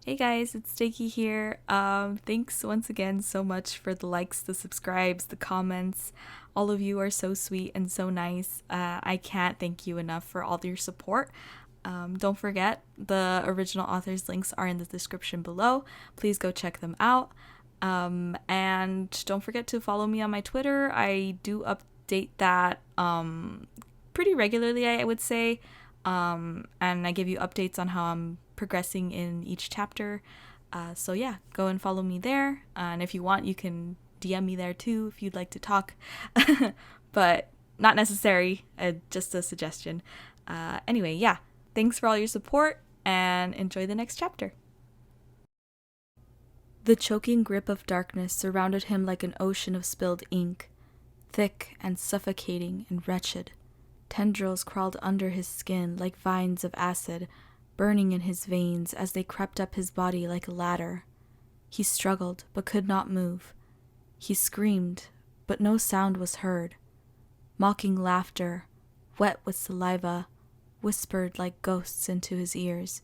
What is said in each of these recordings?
Hey guys, it's Stakey here. Thanks once again so much for the likes, the subscribes, the comments. All of you are so sweet and so nice. I can't thank you enough for all your support. Don't forget, the original authors' links are in the description below. Please go check them out. And don't forget to follow me on my Twitter. I do update that pretty regularly, I would say. And I give you updates on how I'm progressing in each chapter. So yeah, go and follow me there. And if you want, you can DM me there too if you'd like to talk. But not necessary, just a suggestion. Anyway, yeah, thanks for all your support and enjoy the next chapter. The choking grip of darkness surrounded him like an ocean of spilled ink, thick and suffocating and wretched. Tendrils crawled under his skin like vines of acid, burning in his veins as they crept up his body like a ladder. He struggled, but could not move. He screamed, but no sound was heard. Mocking laughter, wet with saliva, whispered like ghosts into his ears,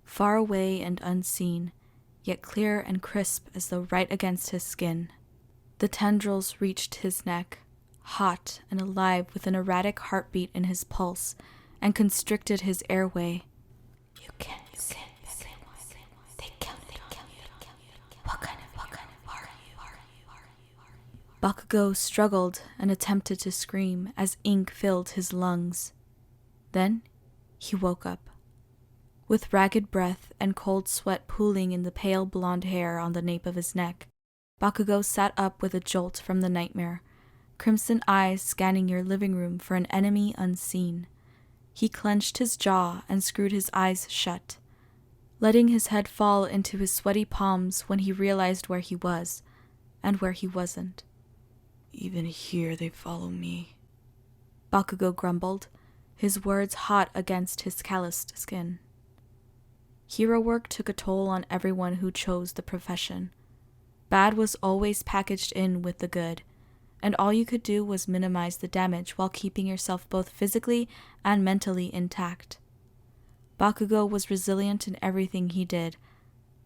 far away and unseen, yet clear and crisp as though right against his skin. The tendrils reached his neck, hot and alive with an erratic heartbeat in his pulse, and constricted his airway. You can't say they counted on you. What kind of are you? Bakugou struggled and attempted to scream as ink filled his lungs. Then he woke up. With ragged breath and cold sweat pooling in the pale blonde hair on the nape of his neck, Bakugou sat up with a jolt from the nightmare, crimson eyes scanning your living room for an enemy unseen. He clenched his jaw and screwed his eyes shut, letting his head fall into his sweaty palms when he realized where he was and where he wasn't. Even here they follow me, Bakugou grumbled, his words hot against his calloused skin. Hero work took a toll on everyone who chose the profession. Bad was always packaged in with the good, and all you could do was minimize the damage while keeping yourself both physically and mentally intact. Bakugou was resilient in everything he did,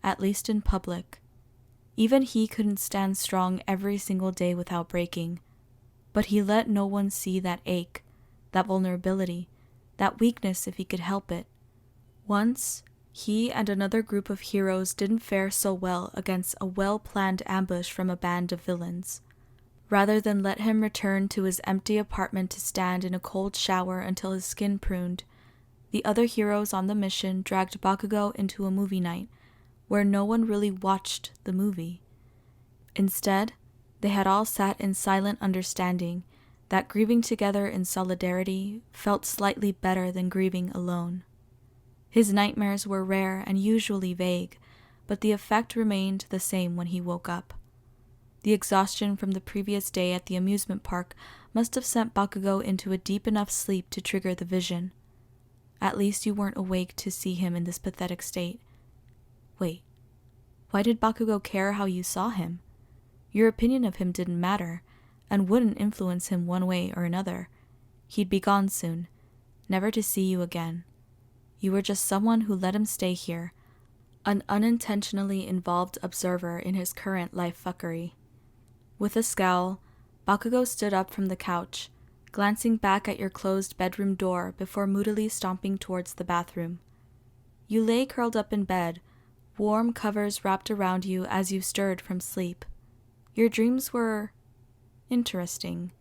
at least in public. Even he couldn't stand strong every single day without breaking, but he let no one see that ache, that vulnerability, that weakness if he could help it. Once, he and another group of heroes didn't fare so well against a well-planned ambush from a band of villains. Rather than let him return to his empty apartment to stand in a cold shower until his skin pruned, the other heroes on the mission dragged Bakugou into a movie night, where no one really watched the movie. Instead, they had all sat in silent understanding that grieving together in solidarity felt slightly better than grieving alone. His nightmares were rare and usually vague, but the effect remained the same when he woke up. The exhaustion from the previous day at the amusement park must have sent Bakugou into a deep enough sleep to trigger the vision. At least you weren't awake to see him in this pathetic state. Wait, why did Bakugou care how you saw him? Your opinion of him didn't matter, and wouldn't influence him one way or another. He'd be gone soon, never to see you again. You were just someone who let him stay here, an unintentionally involved observer in his current life fuckery. With a scowl, Bakugou stood up from the couch, glancing back at your closed bedroom door before moodily stomping towards the bathroom. You lay curled up in bed, warm covers wrapped around you as you stirred from sleep. Your dreams were interesting,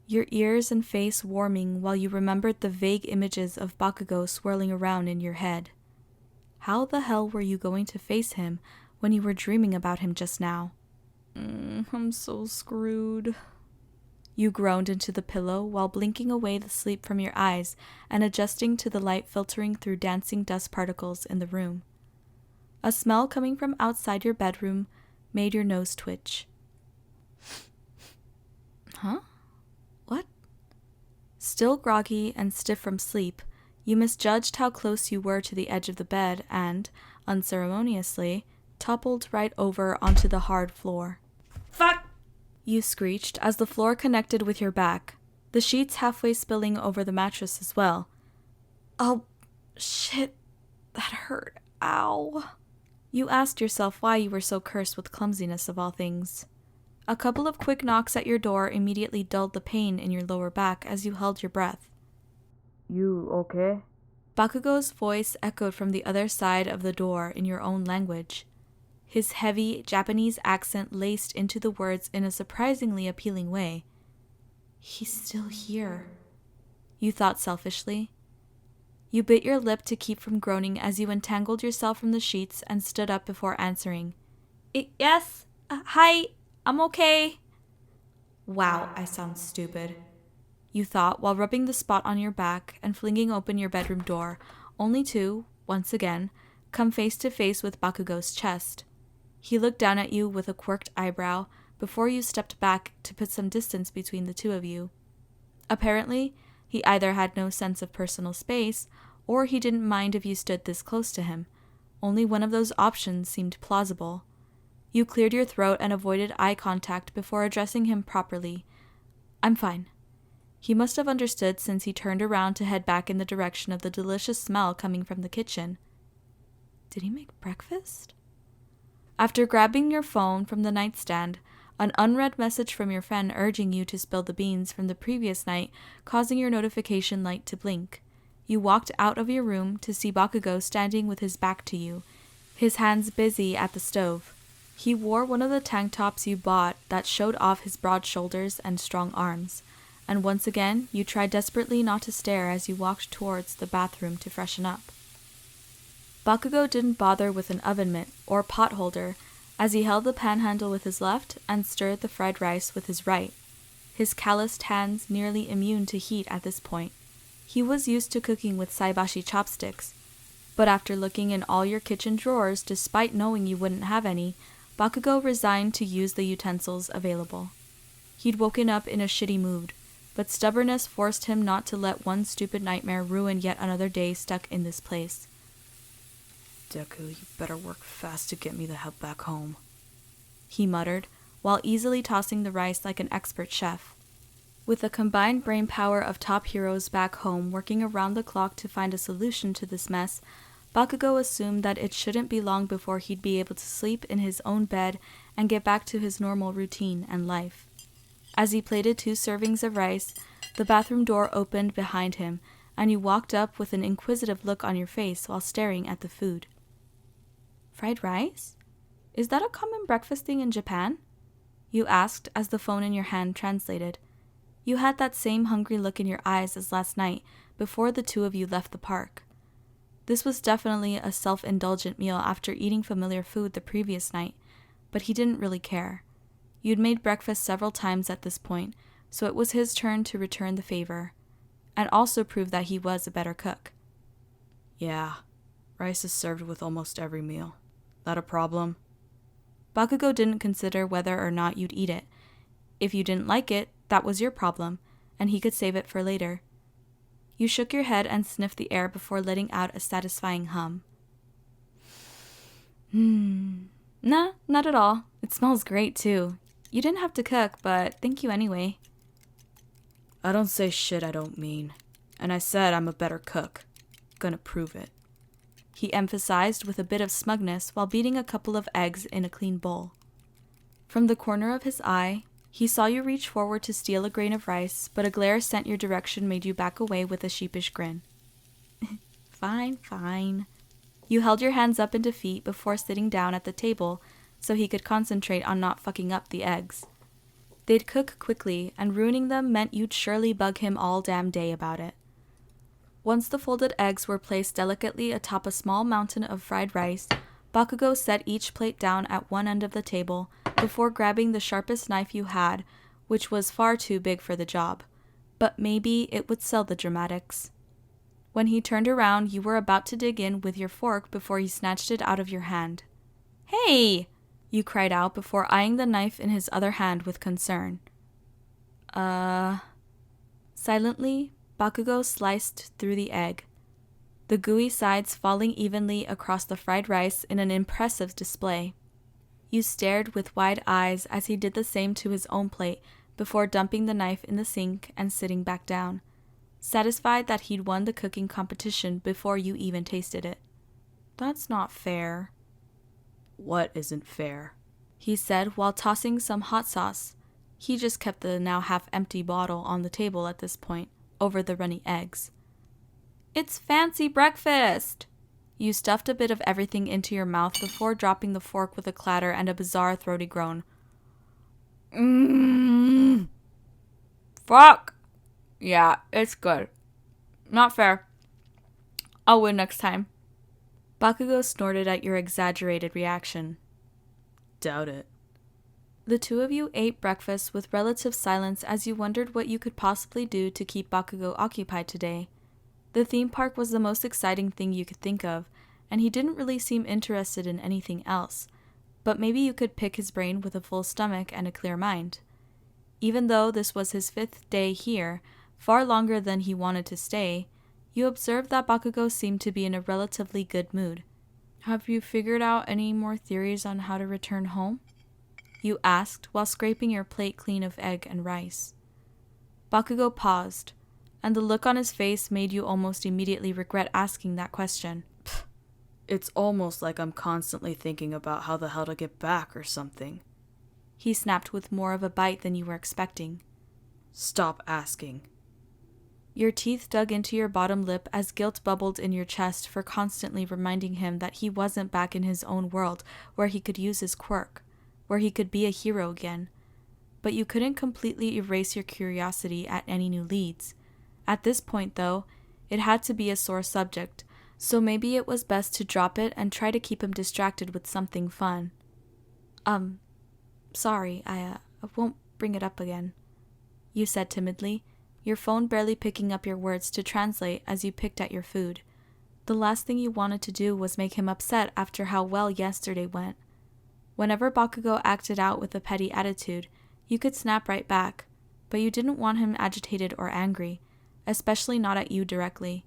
your ears and face warming while you remembered the vague images of Bakugou swirling around in your head. How the hell were you going to face him when you were dreaming about him just now? I'm so screwed. You groaned into the pillow while blinking away the sleep from your eyes and adjusting to the light filtering through dancing dust particles in the room. A smell coming from outside your bedroom made your nose twitch. Huh? What? Still groggy and stiff from sleep, you misjudged how close you were to the edge of the bed and, unceremoniously, toppled right over onto the hard floor. Fuck! You screeched as the floor connected with your back, the sheets halfway spilling over the mattress as well. Oh, shit. That hurt. Ow. You asked yourself why you were so cursed with clumsiness of all things. A couple of quick knocks at your door immediately dulled the pain in your lower back as you held your breath. You okay? Bakugou's voice echoed from the other side of the door in your own language. His heavy Japanese accent laced into the words in a surprisingly appealing way. He's still here, you thought selfishly. You bit your lip to keep from groaning as you entangled yourself from the sheets and stood up before answering. Yes? Hi, I'm okay. Wow, I sound stupid, you thought while rubbing the spot on your back and flinging open your bedroom door, only to, once again, come face to face with Bakugou's chest. He looked down at you with a quirked eyebrow before you stepped back to put some distance between the two of you. Apparently, he either had no sense of personal space, or he didn't mind if you stood this close to him. Only one of those options seemed plausible. You cleared your throat and avoided eye contact before addressing him properly. I'm fine. He must have understood since he turned around to head back in the direction of the delicious smell coming from the kitchen. Did he make breakfast? After grabbing your phone from the nightstand, an unread message from your friend urging you to spill the beans from the previous night, causing your notification light to blink. You walked out of your room to see Bakugou standing with his back to you, his hands busy at the stove. He wore one of the tank tops you bought that showed off his broad shoulders and strong arms, and once again you tried desperately not to stare as you walked towards the bathroom to freshen up. Bakugou didn't bother with an oven mitt or pot holder as he held the pan handle with his left and stirred the fried rice with his right, his calloused hands nearly immune to heat at this point. He was used to cooking with saibashi chopsticks, but after looking in all your kitchen drawers despite knowing you wouldn't have any, Bakugou resigned to use the utensils available. He'd woken up in a shitty mood, but stubbornness forced him not to let one stupid nightmare ruin yet another day stuck in this place. Deku, you better work fast to get me the hell back home, he muttered, while easily tossing the rice like an expert chef. With the combined brain power of top heroes back home working around the clock to find a solution to this mess, Bakugou assumed that it shouldn't be long before he'd be able to sleep in his own bed and get back to his normal routine and life. As he plated 2 servings of rice, the bathroom door opened behind him, and you walked up with an inquisitive look on your face while staring at the food. Fried rice? Is that a common breakfast thing in Japan? You asked as the phone in your hand translated. You had that same hungry look in your eyes as last night before the two of you left the park. This was definitely a self-indulgent meal after eating familiar food the previous night, but he didn't really care. You'd made breakfast several times at this point, so it was his turn to return the favor, and also prove that he was a better cook. Yeah, rice is served with almost every meal. That a problem? Bakugou didn't consider whether or not you'd eat it. If you didn't like it, that was your problem, and he could save it for later. You shook your head and sniffed the air before letting out a satisfying hum. Nah, not at all. It smells great, too. You didn't have to cook, but thank you anyway. I don't say shit I don't mean. And I said I'm a better cook. Gonna prove it, he emphasized with a bit of smugness while beating a couple of eggs in a clean bowl. From the corner of his eye, he saw you reach forward to steal a grain of rice, but a glare sent your direction made you back away with a sheepish grin. Fine. You held your hands up in defeat before sitting down at the table so he could concentrate on not fucking up the eggs. They'd cook quickly, and ruining them meant you'd surely bug him all damn day about it. Once the folded eggs were placed delicately atop a small mountain of fried rice, Bakugou set each plate down at one end of the table before grabbing the sharpest knife you had, which was far too big for the job. But maybe it would sell the dramatics. When he turned around, you were about to dig in with your fork before he snatched it out of your hand. Hey! You cried out before eyeing the knife in his other hand with concern. Silently, Bakugou sliced through the egg, the gooey sides falling evenly across the fried rice in an impressive display. You stared with wide eyes as he did the same to his own plate before dumping the knife in the sink and sitting back down, satisfied that he'd won the cooking competition before you even tasted it. That's not fair. What isn't fair? He said while tossing some hot sauce. He just kept the now half-empty bottle on the table at this point, over the runny eggs. It's fancy breakfast! You stuffed a bit of everything into your mouth before dropping the fork with a clatter and a bizarre throaty groan. Fuck! Yeah, it's good. Not fair. I'll win next time. Bakugou snorted at your exaggerated reaction. Doubt it. The two of you ate breakfast with relative silence as you wondered what you could possibly do to keep Bakugou occupied today. The theme park was the most exciting thing you could think of, and he didn't really seem interested in anything else, but maybe you could pick his brain with a full stomach and a clear mind. Even though this was his 5th day here, far longer than he wanted to stay, you observed that Bakugou seemed to be in a relatively good mood. Have you figured out any more theories on how to return home? You asked while scraping your plate clean of egg and rice. Bakugou paused, and the look on his face made you almost immediately regret asking that question. It's almost like I'm constantly thinking about how the hell to get back or something. He snapped with more of a bite than you were expecting. Stop asking. Your teeth dug into your bottom lip as guilt bubbled in your chest for constantly reminding him that he wasn't back in his own world where he could use his quirk, where he could be a hero again. But you couldn't completely erase your curiosity at any new leads. At this point, though, it had to be a sore subject, so maybe it was best to drop it and try to keep him distracted with something fun. Sorry, I won't bring it up again, you said timidly, your phone barely picking up your words to translate as you picked at your food. The last thing you wanted to do was make him upset after how well yesterday went. Whenever Bakugou acted out with a petty attitude, you could snap right back, but you didn't want him agitated or angry, especially not at you directly.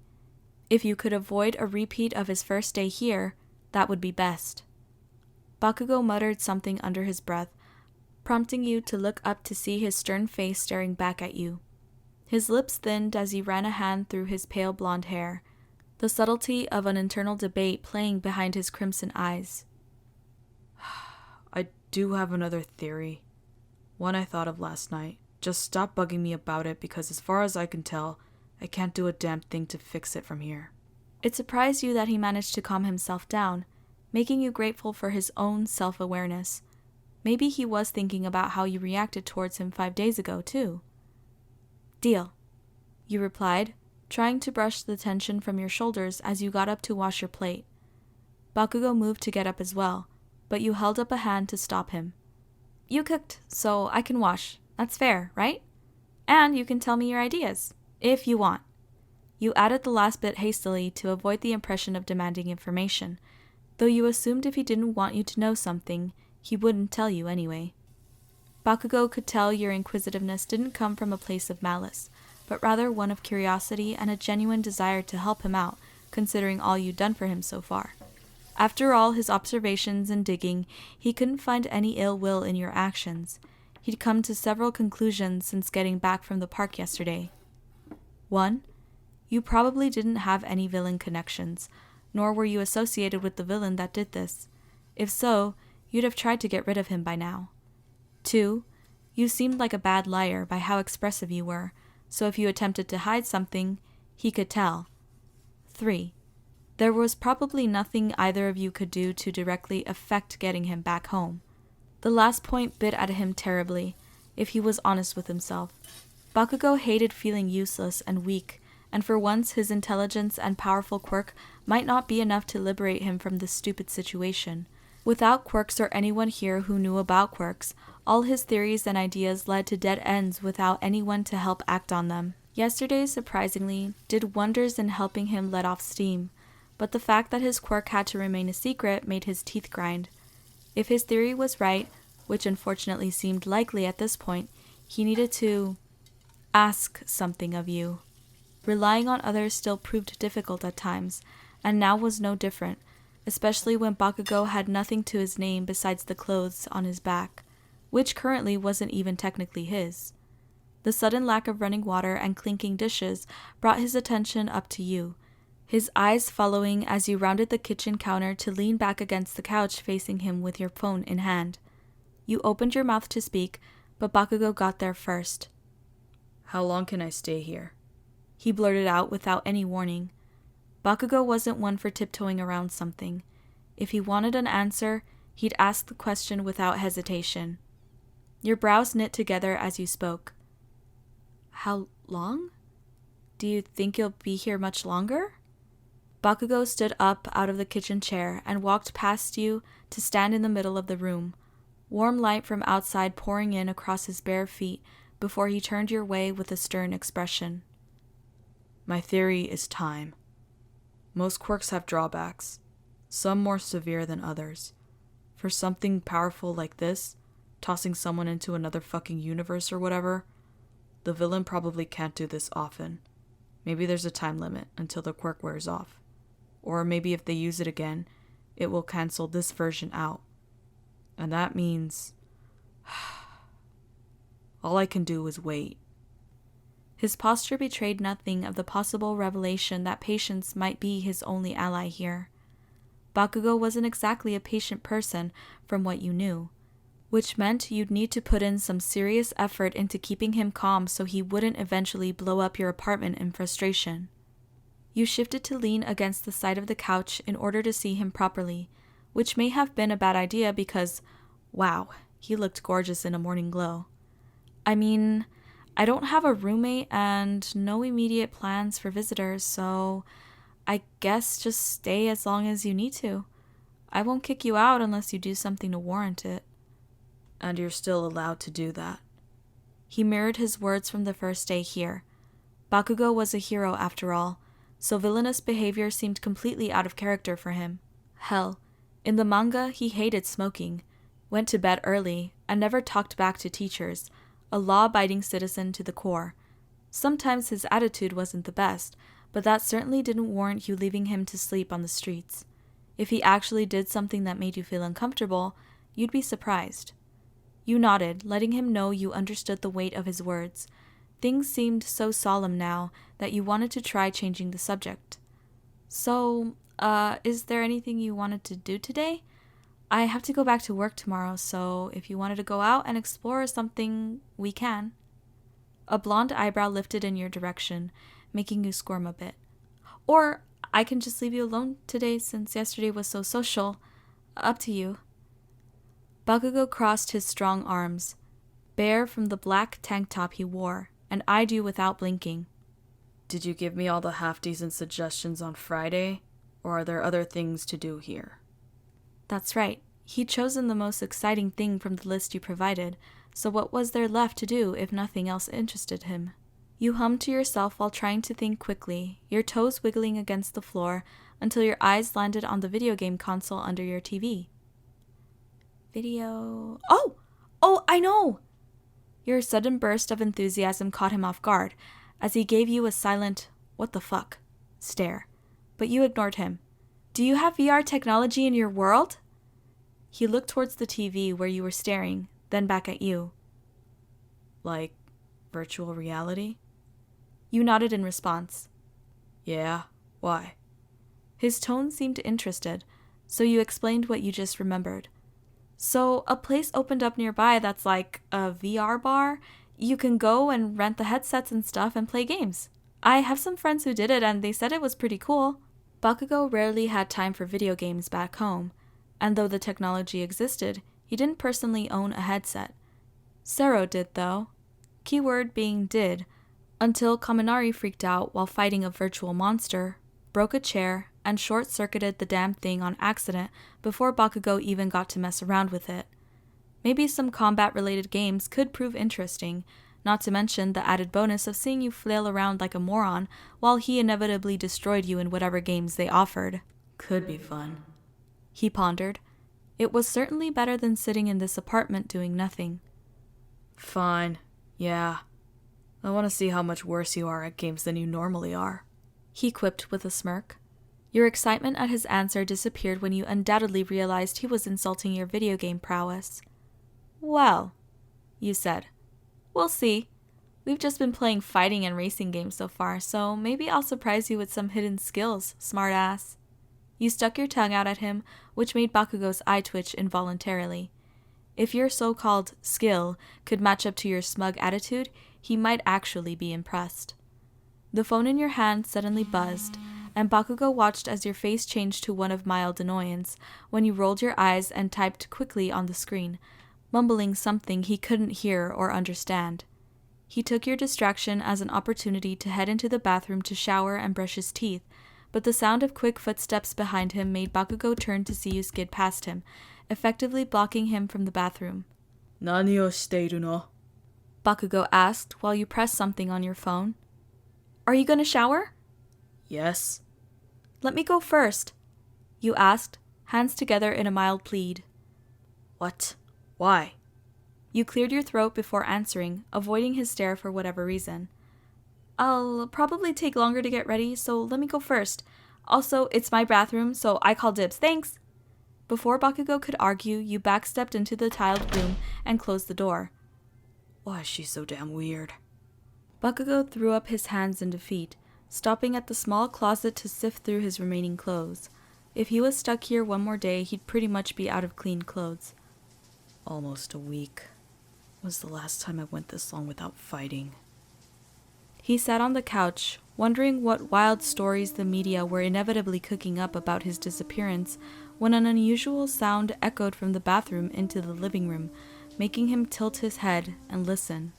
If you could avoid a repeat of his first day here, that would be best. Bakugou muttered something under his breath, prompting you to look up to see his stern face staring back at you. His lips thinned as he ran a hand through his pale blonde hair, the subtlety of an internal debate playing behind his crimson eyes. I do have another theory. One I thought of last night. Just stop bugging me about it because as far as I can tell, I can't do a damn thing to fix it from here. It surprised you that he managed to calm himself down, making you grateful for his own self-awareness. Maybe he was thinking about how you reacted towards him 5 days ago, too. Deal, you replied, trying to brush the tension from your shoulders as you got up to wash your plate. Bakugou moved to get up as well, but you held up a hand to stop him. You cooked, so I can wash. That's fair, right? And you can tell me your ideas, if you want. You added the last bit hastily to avoid the impression of demanding information, though you assumed if he didn't want you to know something, he wouldn't tell you anyway. Bakugou could tell your inquisitiveness didn't come from a place of malice, but rather one of curiosity and a genuine desire to help him out, considering all you'd done for him so far. After all his observations and digging, he couldn't find any ill will in your actions. He'd come to several conclusions since getting back from the park yesterday. 1. You probably didn't have any villain connections, nor were you associated with the villain that did this. If so, you'd have tried to get rid of him by now. 2. You seemed like a bad liar by how expressive you were, so if you attempted to hide something, he could tell. 3. There was probably nothing either of you could do to directly affect getting him back home. The last point bit at him terribly, if he was honest with himself. Bakugou hated feeling useless and weak, and for once his intelligence and powerful quirk might not be enough to liberate him from this stupid situation. Without quirks or anyone here who knew about quirks, all his theories and ideas led to dead ends without anyone to help act on them. Yesterday, surprisingly, did wonders in helping him let off steam, but the fact that his quirk had to remain a secret made his teeth grind. If his theory was right, which unfortunately seemed likely at this point, he needed to ask something of you. Relying on others still proved difficult at times, and now was no different, especially when Bakugou had nothing to his name besides the clothes on his back, which currently wasn't even technically his. The sudden lack of running water and clinking dishes brought his attention up to you. his eyes following as you rounded the kitchen counter to lean back against the couch facing him with your phone in hand. You opened your mouth to speak, but Bakugou got there first. How long can I stay here? He blurted out without any warning. Bakugou wasn't one for tiptoeing around something. If he wanted an answer, he'd ask the question without hesitation. Your brows knit together as you spoke. How long? Do you think you'll be here much longer? Bakugou stood up out of the kitchen chair and walked past you to stand in the middle of the room, warm light from outside pouring in across his bare feet before he turned your way with a stern expression. My theory is time. Most quirks have drawbacks, some more severe than others. For something powerful like this, tossing someone into another fucking universe or whatever, the villain probably can't do this often. Maybe there's a time limit until the quirk wears off. Or maybe if they use it again, it will cancel this version out. And that means all I can do is wait. His posture betrayed nothing of the possible revelation that patience might be his only ally here. Bakugou wasn't exactly a patient person from what you knew, which meant you'd need to put in some serious effort into keeping him calm so he wouldn't eventually blow up your apartment in frustration. You shifted to lean against the side of the couch in order to see him properly, which may have been a bad idea because, wow, he looked gorgeous in a morning glow. I mean, I don't have a roommate and no immediate plans for visitors, so I guess just stay as long as you need to. I won't kick you out unless you do something to warrant it. And you're still allowed to do that. He mirrored his words from the first day here. Bakugou was a hero after all, so villainous behavior seemed completely out of character for him. Hell, in the manga he hated smoking, went to bed early, and never talked back to teachers, a law-abiding citizen to the core. Sometimes his attitude wasn't the best, but that certainly didn't warrant you leaving him to sleep on the streets. If he actually did something that made you feel uncomfortable, you'd be surprised. You nodded, letting him know you understood the weight of his words. Things seemed so solemn now that you wanted to try changing the subject. So, is there anything you wanted to do today? I have to go back to work tomorrow, so if you wanted to go out and explore something, we can. A blonde eyebrow lifted in your direction, making you squirm a bit. Or I can just leave you alone today since yesterday was so social. Up to you. Bakugou crossed his strong arms, bare from the black tank top he wore, and eyed you without blinking. Did you give me all the half-decent suggestions on Friday, or are there other things to do here? That's right. He'd chosen the most exciting thing from the list you provided, so what was there left to do if nothing else interested him? You hummed to yourself while trying to think quickly, your toes wiggling against the floor until your eyes landed on the video game console under your TV. Video... Oh, I know! Your sudden burst of enthusiasm caught him off guard, as he gave you a silent, what the fuck, stare. But you ignored him. Do you have VR technology in your world? He looked towards the TV where you were staring, then back at you. Like virtual reality? You nodded in response. Yeah, why? His tone seemed interested, so you explained what you just remembered. So, a place opened up nearby that's like a VR bar. You can go and rent the headsets and stuff and play games. I have some friends who did it and they said it was pretty cool. Bakugou rarely had time for video games back home, and though the technology existed, he didn't personally own a headset. Sero did though. Keyword being did, until Kaminari freaked out while fighting a virtual monster, broke a chair, and short-circuited the damn thing on accident before Bakugou even got to mess around with it. Maybe some combat-related games could prove interesting, not to mention the added bonus of seeing you flail around like a moron while he inevitably destroyed you in whatever games they offered. Could be fun. He pondered. It was certainly better than sitting in this apartment doing nothing. Fine. Yeah. I want to see how much worse you are at games than you normally are. He quipped with a smirk. Your excitement at his answer disappeared when you undoubtedly realized he was insulting your video game prowess. Well, you said. We'll see. We've just been playing fighting and racing games so far, so maybe I'll surprise you with some hidden skills, smartass. You stuck your tongue out at him, which made Bakugou's eye twitch involuntarily. If your so-called skill could match up to your smug attitude, he might actually be impressed. The phone in your hand suddenly buzzed, and Bakugou watched as your face changed to one of mild annoyance when you rolled your eyes and typed quickly on the screen, mumbling something he couldn't hear or understand. He took your distraction as an opportunity to head into the bathroom to shower and brush his teeth, but the sound of quick footsteps behind him made Bakugou turn to see you skid past him, effectively blocking him from the bathroom. "Nani o shiteiru no?" Bakugou asked while you pressed something on your phone. Are you going to shower? "Yes." Let me go first, you asked, hands together in a mild plead. "What? Why?" You cleared your throat before answering, avoiding his stare for whatever reason. I'll probably take longer to get ready, so let me go first. Also, it's my bathroom, so I call dibs. Thanks! Before Bakugou could argue, you backstepped into the tiled room and closed the door. Why is she so damn weird? Bakugou threw up his hands in defeat, stopping at the small closet to sift through his remaining clothes. If he was stuck here one more day, he'd pretty much be out of clean clothes. Almost a week. Was the last time I went this long without fighting. He sat on the couch, wondering what wild stories the media were inevitably cooking up about his disappearance, when an unusual sound echoed from the bathroom into the living room, making him tilt his head and listen.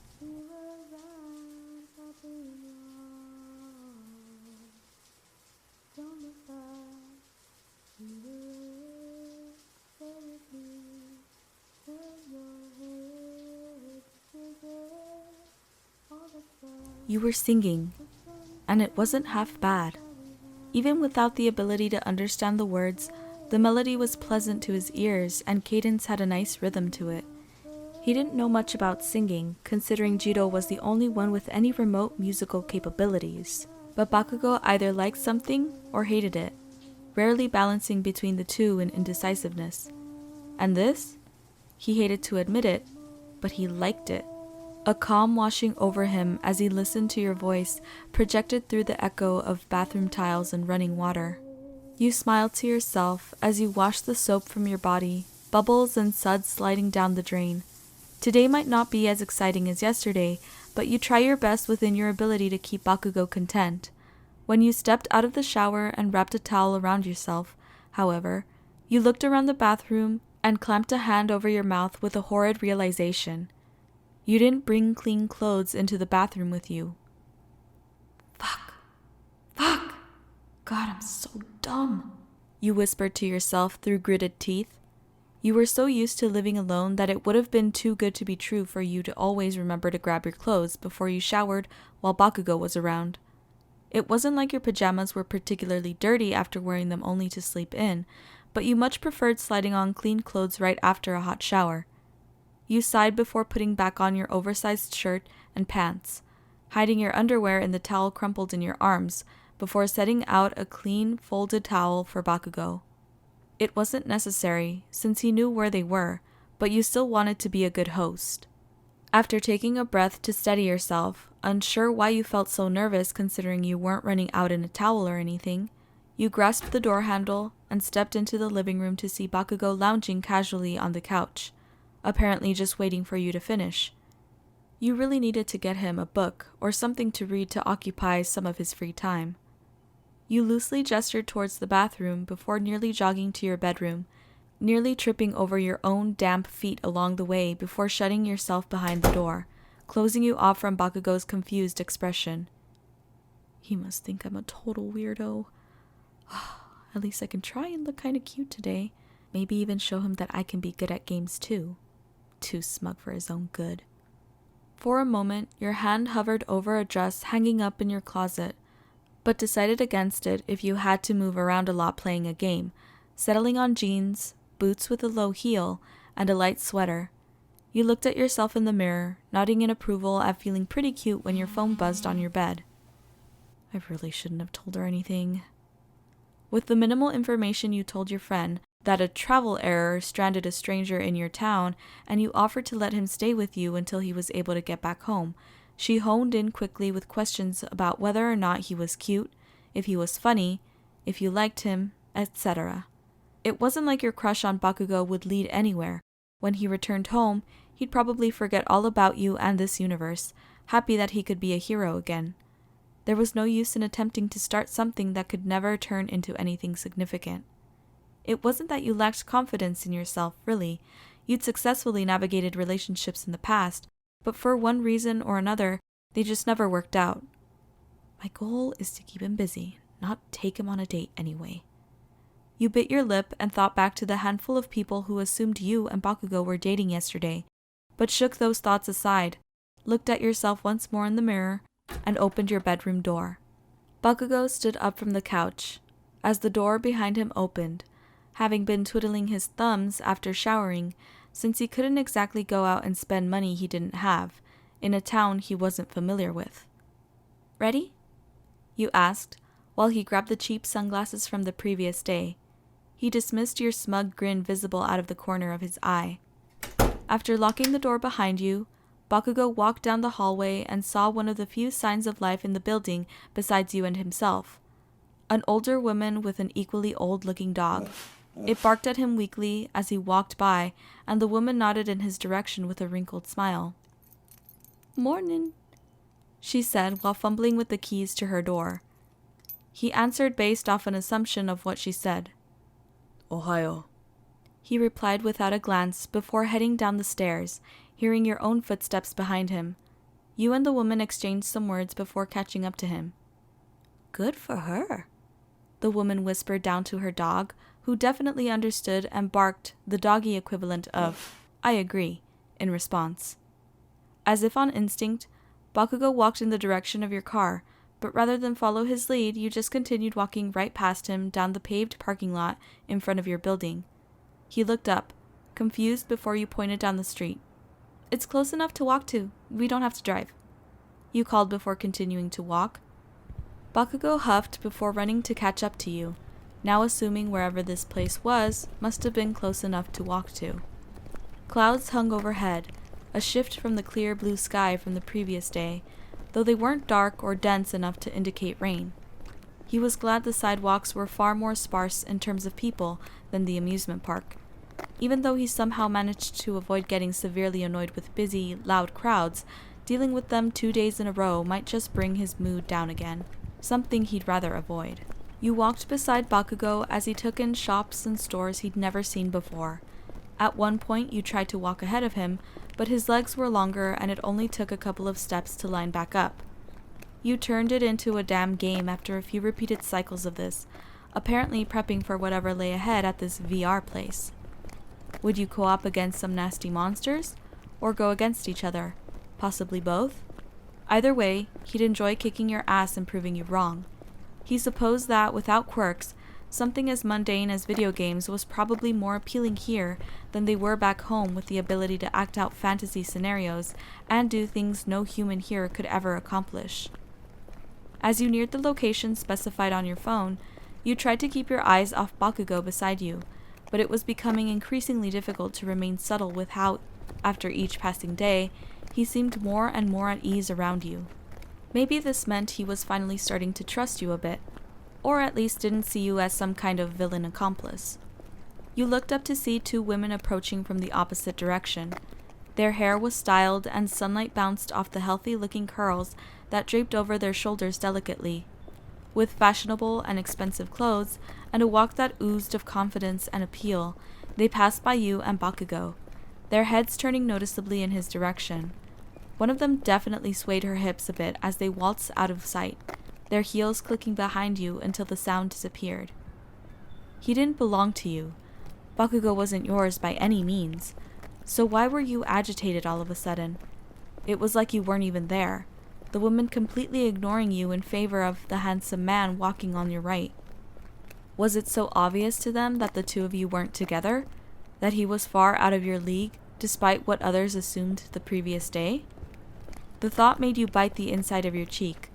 You were singing, and it wasn't half bad. Even without the ability to understand the words, the melody was pleasant to his ears and cadence had a nice rhythm to it. He didn't know much about singing, considering Jiro was the only one with any remote musical capabilities. But Bakugou either liked something or hated it, rarely balancing between the two in indecisiveness. And this? He hated to admit it, but he liked it. A calm washing over him as he listened to your voice, projected through the echo of bathroom tiles and running water. You smiled to yourself as you washed the soap from your body, bubbles and suds sliding down the drain. Today might not be as exciting as yesterday, but you try your best within your ability to keep Bakugou content. When you stepped out of the shower and wrapped a towel around yourself, however, you looked around the bathroom and clamped a hand over your mouth with a horrid realization. You didn't bring clean clothes into the bathroom with you. Fuck. God, I'm so dumb, you whispered to yourself through gritted teeth. You were so used to living alone that it would have been too good to be true for you to always remember to grab your clothes before you showered while Bakugou was around. It wasn't like your pajamas were particularly dirty after wearing them only to sleep in, but you much preferred sliding on clean clothes right after a hot shower. You sighed before putting back on your oversized shirt and pants, hiding your underwear in the towel crumpled in your arms, before setting out a clean, folded towel for Bakugou. It wasn't necessary, since he knew where they were, but you still wanted to be a good host. After taking a breath to steady yourself, unsure why you felt so nervous considering you weren't running out in a towel or anything, you grasped the door handle and stepped into the living room to see Bakugou lounging casually on the couch, apparently just waiting for you to finish. You really needed to get him a book or something to read to occupy some of his free time. You loosely gestured towards the bathroom before nearly jogging to your bedroom, nearly tripping over your own damp feet along the way before shutting yourself behind the door, closing you off from Bakugou's confused expression. He must think I'm a total weirdo. At least I can try and look kinda cute today. Maybe even show him that I can be good at games too. Too smug for his own good. For a moment, your hand hovered over a dress hanging up in your closet, but decided against it if you had to move around a lot playing a game, settling on jeans, boots with a low heel, and a light sweater. You looked at yourself in the mirror, nodding in approval at feeling pretty cute when your phone buzzed on your bed. I really shouldn't have told her anything. With the minimal information you told your friend, that a travel error stranded a stranger in your town, and you offered to let him stay with you until he was able to get back home, She honed in quickly with questions about whether or not he was cute, if he was funny, if you liked him, etc. It wasn't like your crush on Bakugou would lead anywhere. When he returned home, he'd probably forget all about you and this universe, happy that he could be a hero again. There was no use in attempting to start something that could never turn into anything significant. It wasn't that you lacked confidence in yourself, really. You'd successfully navigated relationships in the past, but for one reason or another, they just never worked out. My goal is to keep him busy, not take him on a date anyway. You bit your lip and thought back to the handful of people who assumed you and Bakugou were dating yesterday, but shook those thoughts aside, looked at yourself once more in the mirror, and opened your bedroom door. Bakugou stood up from the couch. As the door behind him opened, having been twiddling his thumbs after showering, since he couldn't exactly go out and spend money he didn't have, in a town he wasn't familiar with. "Ready?" you asked, while he grabbed the cheap sunglasses from the previous day. He dismissed your smug grin visible out of the corner of his eye. After locking the door behind you, Bakugou walked down the hallway and saw one of the few signs of life in the building besides you and himself. An older woman with an equally old-looking dog. It barked at him weakly as he walked by, and the woman nodded in his direction with a wrinkled smile. "Mornin'," she said while fumbling with the keys to her door. He answered based off an assumption of what she said. Ohayo. He replied without a glance before heading down the stairs, hearing your own footsteps behind him. You and the woman exchanged some words before catching up to him. "Good for her," the woman whispered down to her dog, who definitely understood and barked the doggy equivalent of, "I agree," in response. As if on instinct, Bakugou walked in the direction of your car, but rather than follow his lead, you just continued walking right past him down the paved parking lot in front of your building. He looked up, confused before you pointed down the street. "It's close enough to walk to. We don't have to drive," you called before continuing to walk. Bakugou huffed before running to catch up to you, now assuming wherever this place was must have been close enough to walk to. Clouds hung overhead, a shift from the clear blue sky from the previous day, though they weren't dark or dense enough to indicate rain. He was glad the sidewalks were far more sparse in terms of people than the amusement park. Even though he somehow managed to avoid getting severely annoyed with busy, loud crowds, dealing with them 2 days in a row might just bring his mood down again, something he'd rather avoid. You walked beside Bakugou as he took in shops and stores he'd never seen before. At one point you tried to walk ahead of him, but his legs were longer and it only took a couple of steps to line back up. You turned it into a damn game after a few repeated cycles of this, apparently prepping for whatever lay ahead at this VR place. Would you co-op against some nasty monsters, or go against each other? Possibly both? Either way, he'd enjoy kicking your ass and proving you wrong. He supposed that, without quirks, something as mundane as video games was probably more appealing here than they were back home, with the ability to act out fantasy scenarios and do things no human here could ever accomplish. As you neared the location specified on your phone, you tried to keep your eyes off Bakugou beside you, but it was becoming increasingly difficult to remain subtle with how, after each passing day, he seemed more and more at ease around you. Maybe this meant he was finally starting to trust you a bit, or at least didn't see you as some kind of villain accomplice. You looked up to see 2 women approaching from the opposite direction. Their hair was styled and sunlight bounced off the healthy-looking curls that draped over their shoulders delicately. With fashionable and expensive clothes and a walk that oozed of confidence and appeal, they passed by you and Bakugou, their heads turning noticeably in his direction. One of them definitely swayed her hips a bit as they waltzed out of sight, their heels clicking behind you until the sound disappeared. He didn't belong to you. Bakugou wasn't yours by any means. So why were you agitated all of a sudden? It was like you weren't even there, the woman completely ignoring you in favor of the handsome man walking on your right. Was it so obvious to them that the 2 of you weren't together? That he was far out of your league, despite what others assumed the previous day? The thought made you bite the inside of your cheek,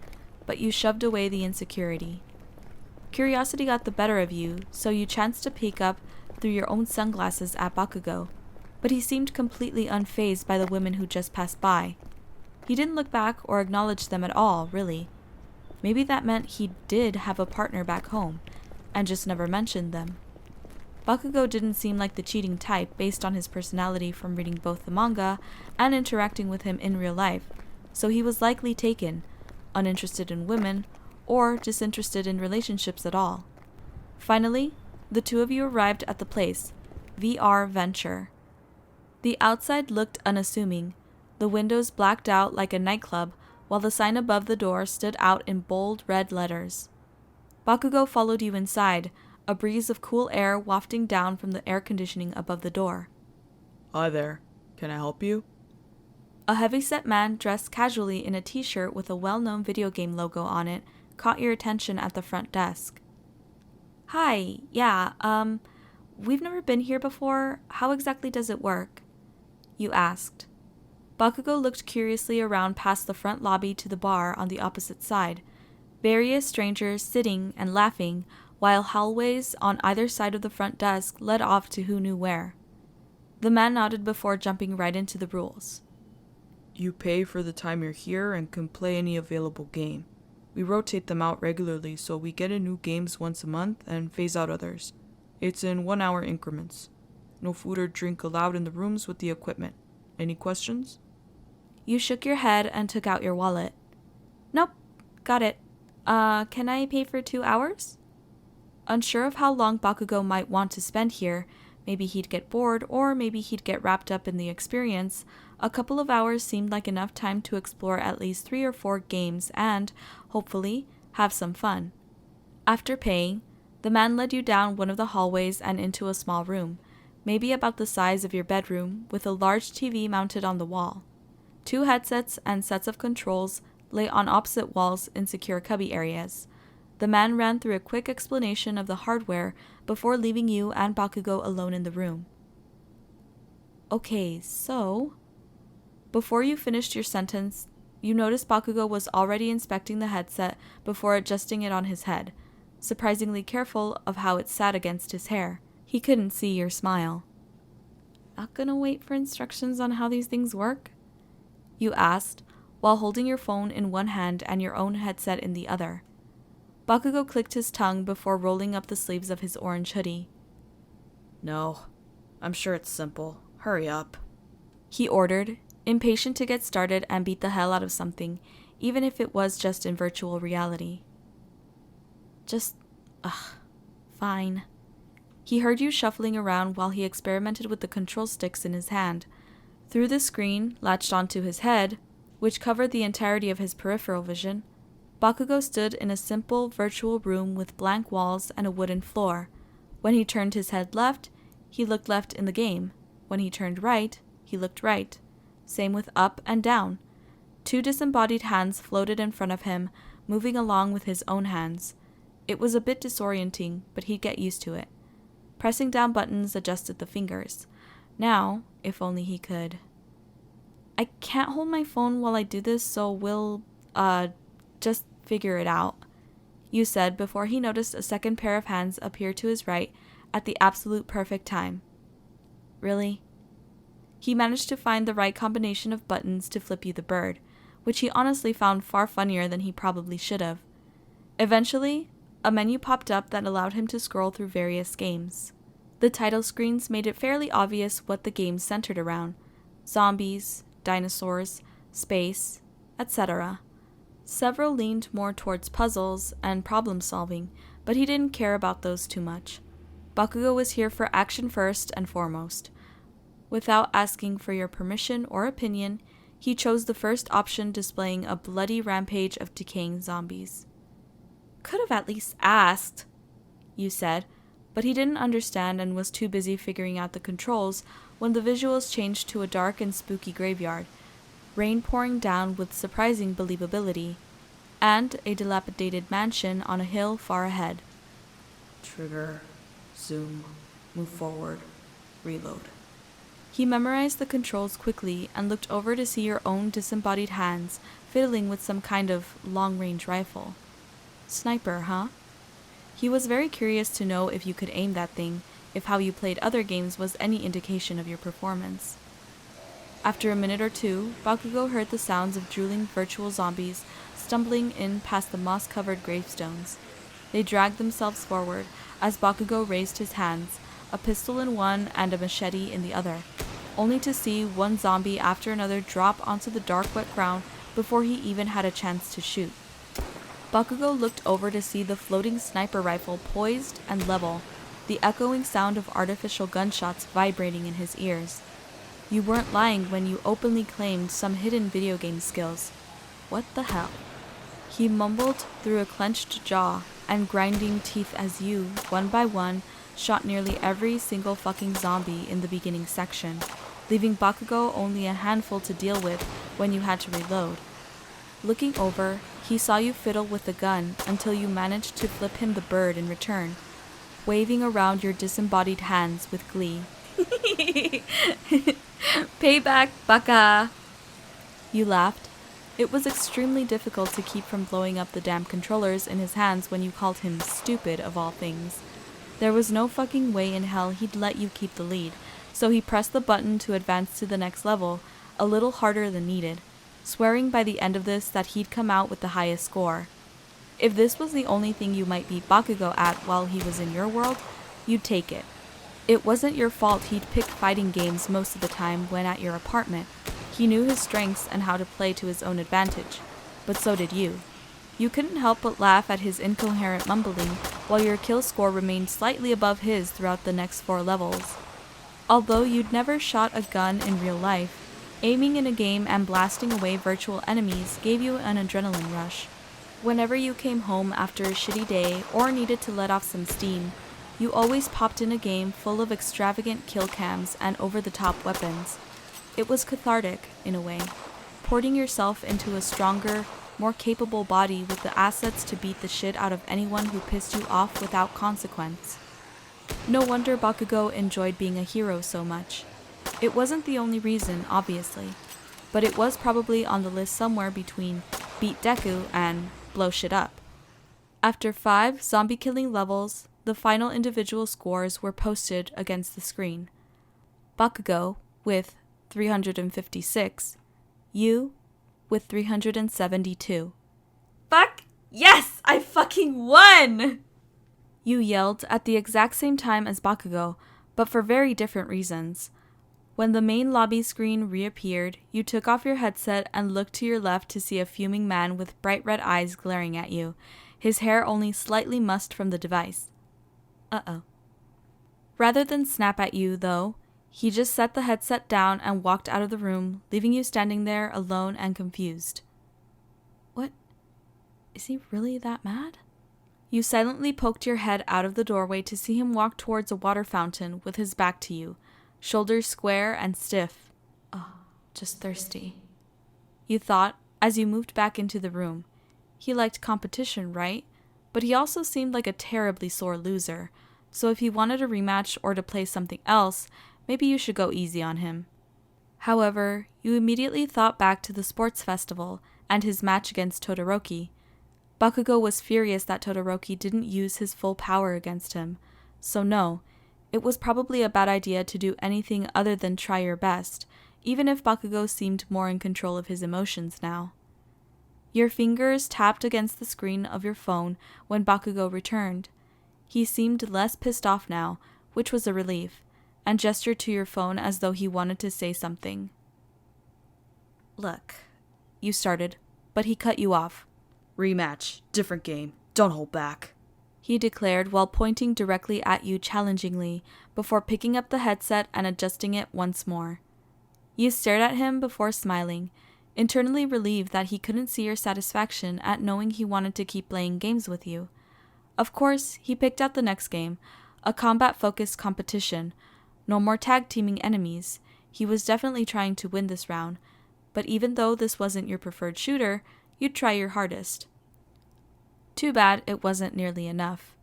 but you shoved away the insecurity. Curiosity got the better of you, so you chanced to peek up through your own sunglasses at Bakugou, but he seemed completely unfazed by the women who just passed by. He didn't look back or acknowledge them at all, really. Maybe that meant he did have a partner back home, and just never mentioned them. Bakugou didn't seem like the cheating type based on his personality from reading both the manga and interacting with him in real life, so he was likely taken, uninterested in women, or disinterested in relationships at all. Finally, the two of you arrived at the place, VR Venture. The outside looked unassuming, the windows blacked out like a nightclub, while the sign above the door stood out in bold red letters. Bakugou followed you inside, a breeze of cool air wafting down from the air conditioning above the door. Hi there. Can I help you? A heavy-set man dressed casually in a t-shirt with a well-known video game logo on it caught your attention at the front desk. Hi, yeah, we've never been here before. How exactly does it work? You asked. Bakugou looked curiously around past the front lobby to the bar on the opposite side, various strangers sitting and laughing, while hallways on either side of the front desk led off to who knew where. The man nodded before jumping right into the rules. You pay for the time you're here and can play any available game. We rotate them out regularly, so we get in new games once a month and phase out others. It's in 1-hour increments. No food or drink allowed in the rooms with the equipment. Any questions? You shook your head and took out your wallet. Nope, got it. Can I pay for 2 hours? Unsure of how long Bakugou might want to spend here, maybe he'd get bored or maybe he'd get wrapped up in the experience, a couple of hours seemed like enough time to explore at least 3 or 4 games and, hopefully, have some fun. After paying, the man led you down one of the hallways and into a small room, maybe about the size of your bedroom, with a large TV mounted on the wall. 2 headsets and sets of controls lay on opposite walls in secure cubby areas. The man ran through a quick explanation of the hardware before leaving you and Bakugou alone in the room. Okay, so... Before you finished your sentence, you noticed Bakugou was already inspecting the headset before adjusting it on his head, surprisingly careful of how it sat against his hair. He couldn't see your smile. Not gonna wait for instructions on how these things work? You asked, while holding your phone in one hand and your own headset in the other. Bakugou clicked his tongue before rolling up the sleeves of his orange hoodie. No, I'm sure it's simple. Hurry up. He ordered, impatient to get started and beat the hell out of something, even if it was just in virtual reality. Fine. He heard you shuffling around while he experimented with the control sticks in his hand. Through the screen, latched onto his head, which covered the entirety of his peripheral vision, Bakugou stood in a simple virtual room with blank walls and a wooden floor. When he turned his head left, he looked left in the game. When he turned right, he looked right. Same with up and down. 2 disembodied hands floated in front of him, moving along with his own hands. It was a bit disorienting, but he'd get used to it. Pressing down buttons adjusted the fingers. Now, if only he could. I can't hold my phone while I do this, so we'll, just figure it out, you said before he noticed a second pair of hands appear to his right at the absolute perfect time. Really? He managed to find the right combination of buttons to flip you the bird, which he honestly found far funnier than he probably should have. Eventually, a menu popped up that allowed him to scroll through various games. The title screens made it fairly obvious what the games centered around: zombies, dinosaurs, space, etc. Several leaned more towards puzzles and problem-solving, but he didn't care about those too much. Bakugou was here for action first and foremost. Without asking for your permission or opinion, he chose the first option displaying a bloody rampage of decaying zombies. Could have at least asked, you said, but he didn't understand and was too busy figuring out the controls when the visuals changed to a dark and spooky graveyard, rain pouring down with surprising believability, and a dilapidated mansion on a hill far ahead. Trigger, zoom, move forward, reload. He memorized the controls quickly and looked over to see your own disembodied hands fiddling with some kind of long-range rifle. Sniper, huh? He was very curious to know if you could aim that thing, if how you played other games was any indication of your performance. After a minute or two, Bakugou heard the sounds of drooling virtual zombies stumbling in past the moss-covered gravestones. They dragged themselves forward as Bakugou raised his hands, a pistol in one and a machete in the other, only to see one zombie after another drop onto the dark wet ground before he even had a chance to shoot. Bakugou looked over to see the floating sniper rifle poised and level, the echoing sound of artificial gunshots vibrating in his ears. You weren't lying when you openly claimed some hidden video game skills. What the hell? He mumbled through a clenched jaw and grinding teeth as you, one by one, shot nearly every single fucking zombie in the beginning section, leaving Bakugou only a handful to deal with when you had to reload. Looking over, he saw you fiddle with the gun until you managed to flip him the bird in return, waving around your disembodied hands with glee. Payback, baka! You laughed. It was extremely difficult to keep from blowing up the damn controllers in his hands when you called him stupid of all things. There was no fucking way in hell he'd let you keep the lead, so he pressed the button to advance to the next level, a little harder than needed, swearing by the end of this that he'd come out with the highest score. If this was the only thing you might beat Bakugou at while he was in your world, you'd take it. It wasn't your fault he'd pick fighting games most of the time when at your apartment. He knew his strengths and how to play to his own advantage, but so did you. You couldn't help but laugh at his incoherent mumbling while your kill score remained slightly above his throughout the next 4 levels. Although you'd never shot a gun in real life, aiming in a game and blasting away virtual enemies gave you an adrenaline rush. Whenever you came home after a shitty day or needed to let off some steam, you always popped in a game full of extravagant kill cams and over-the-top weapons. It was cathartic, in a way, porting yourself into a stronger, more capable body with the assets to beat the shit out of anyone who pissed you off without consequence. No wonder Bakugou enjoyed being a hero so much. It wasn't the only reason, obviously, but it was probably on the list somewhere between beat Deku and blow shit up. After 5 zombie-killing levels, the final individual scores were posted against the screen. Bakugou with 356, you with 372. Fuck yes! I fucking won! You yelled at the exact same time as Bakugou, but for very different reasons. When the main lobby screen reappeared, you took off your headset and looked to your left to see a fuming man with bright red eyes glaring at you, his hair only slightly mussed from the device. Uh-oh. Rather than snap at you, though, he just set the headset down and walked out of the room, leaving you standing there alone and confused. What? Is he really that mad? You silently poked your head out of the doorway to see him walk towards a water fountain with his back to you, shoulders square and stiff. Oh, just thirsty. You thought, as you moved back into the room. He liked competition, right? But he also seemed like a terribly sore loser, so if he wanted a rematch or to play something else, maybe you should go easy on him. However, you immediately thought back to the sports festival and his match against Todoroki. Bakugou was furious that Todoroki didn't use his full power against him, so no, it was probably a bad idea to do anything other than try your best, even if Bakugou seemed more in control of his emotions now. Your fingers tapped against the screen of your phone when Bakugou returned. He seemed less pissed off now, which was a relief, and gestured to your phone as though he wanted to say something. Look, you started, but he cut you off. Rematch, different game, don't hold back, he declared while pointing directly at you challengingly before picking up the headset and adjusting it once more. You stared at him before smiling, internally relieved that he couldn't see your satisfaction at knowing he wanted to keep playing games with you. Of course, he picked out the next game, a combat-focused competition. No more tag-teaming enemies. He was definitely trying to win this round, but even though this wasn't your preferred shooter, you'd try your hardest. Too bad it wasn't nearly enough.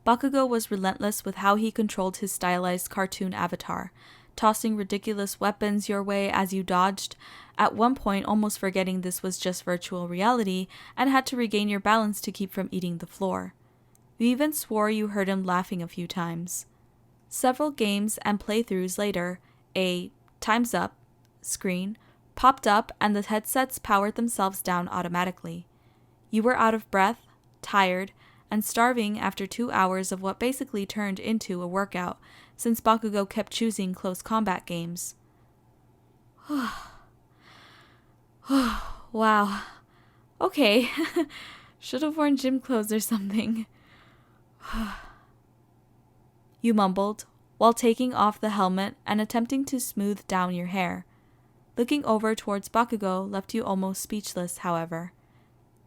Bakugou was relentless with how he controlled his stylized cartoon avatar, tossing ridiculous weapons your way as you dodged, at one point almost forgetting this was just virtual reality and had to regain your balance to keep from eating the floor. You even swore you heard him laughing a few times. Several games and playthroughs later, a "time's up" screen popped up and the headsets powered themselves down automatically. You were out of breath, tired, and starving after 2 hours of what basically turned into a workout, since Bakugou kept choosing close combat games. Wow. Okay. Should have worn gym clothes or something. You mumbled, while taking off the helmet and attempting to smooth down your hair. Looking over towards Bakugou left you almost speechless, however.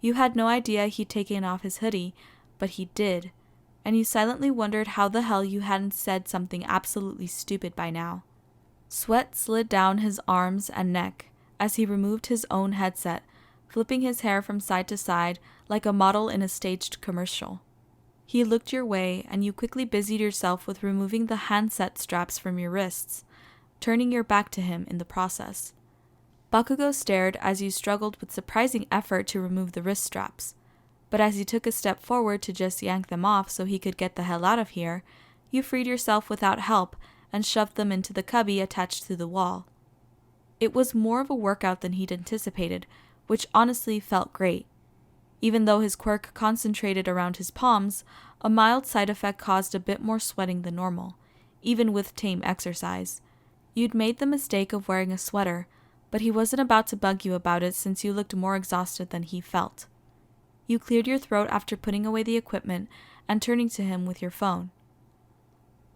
You had no idea he'd taken off his hoodie, but he did, and you silently wondered how the hell you hadn't said something absolutely stupid by now. Sweat slid down his arms and neck as he removed his own headset, flipping his hair from side to side like a model in a staged commercial. He looked your way, and you quickly busied yourself with removing the handset straps from your wrists, turning your back to him in the process. Bakugou stared as you struggled with surprising effort to remove the wrist straps, but as you took a step forward to just yank them off so he could get the hell out of here, you freed yourself without help and shoved them into the cubby attached to the wall. It was more of a workout than he'd anticipated, which honestly felt great. Even though his quirk concentrated around his palms, a mild side effect caused a bit more sweating than normal, even with tame exercise. You'd made the mistake of wearing a sweater, but he wasn't about to bug you about it since you looked more exhausted than he felt. You cleared your throat after putting away the equipment and turning to him with your phone.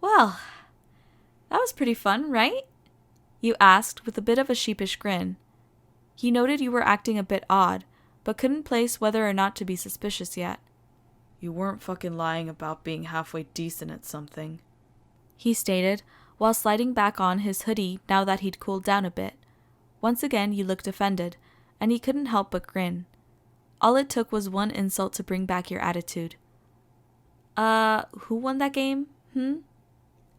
"Well, that was pretty fun, right?" you asked with a bit of a sheepish grin. He noted you were acting a bit odd, but couldn't place whether or not to be suspicious yet. You weren't fucking lying about being halfway decent at something, he stated, while sliding back on his hoodie now that he'd cooled down a bit. Once again you looked offended, and he couldn't help but grin. All it took was one insult to bring back your attitude. Who won that game,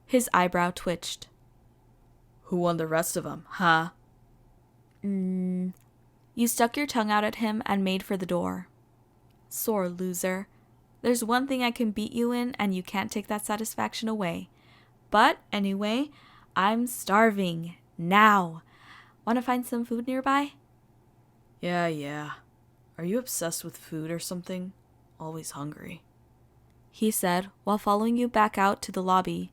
His eyebrow twitched. Who won the rest of them, huh? You stuck your tongue out at him and made for the door. Sore loser. There's one thing I can beat you in, and you can't take that satisfaction away. But, anyway, I'm starving. Now. Want to find some food nearby? Yeah. Are you obsessed with food or something? Always hungry, he said, while following you back out to the lobby.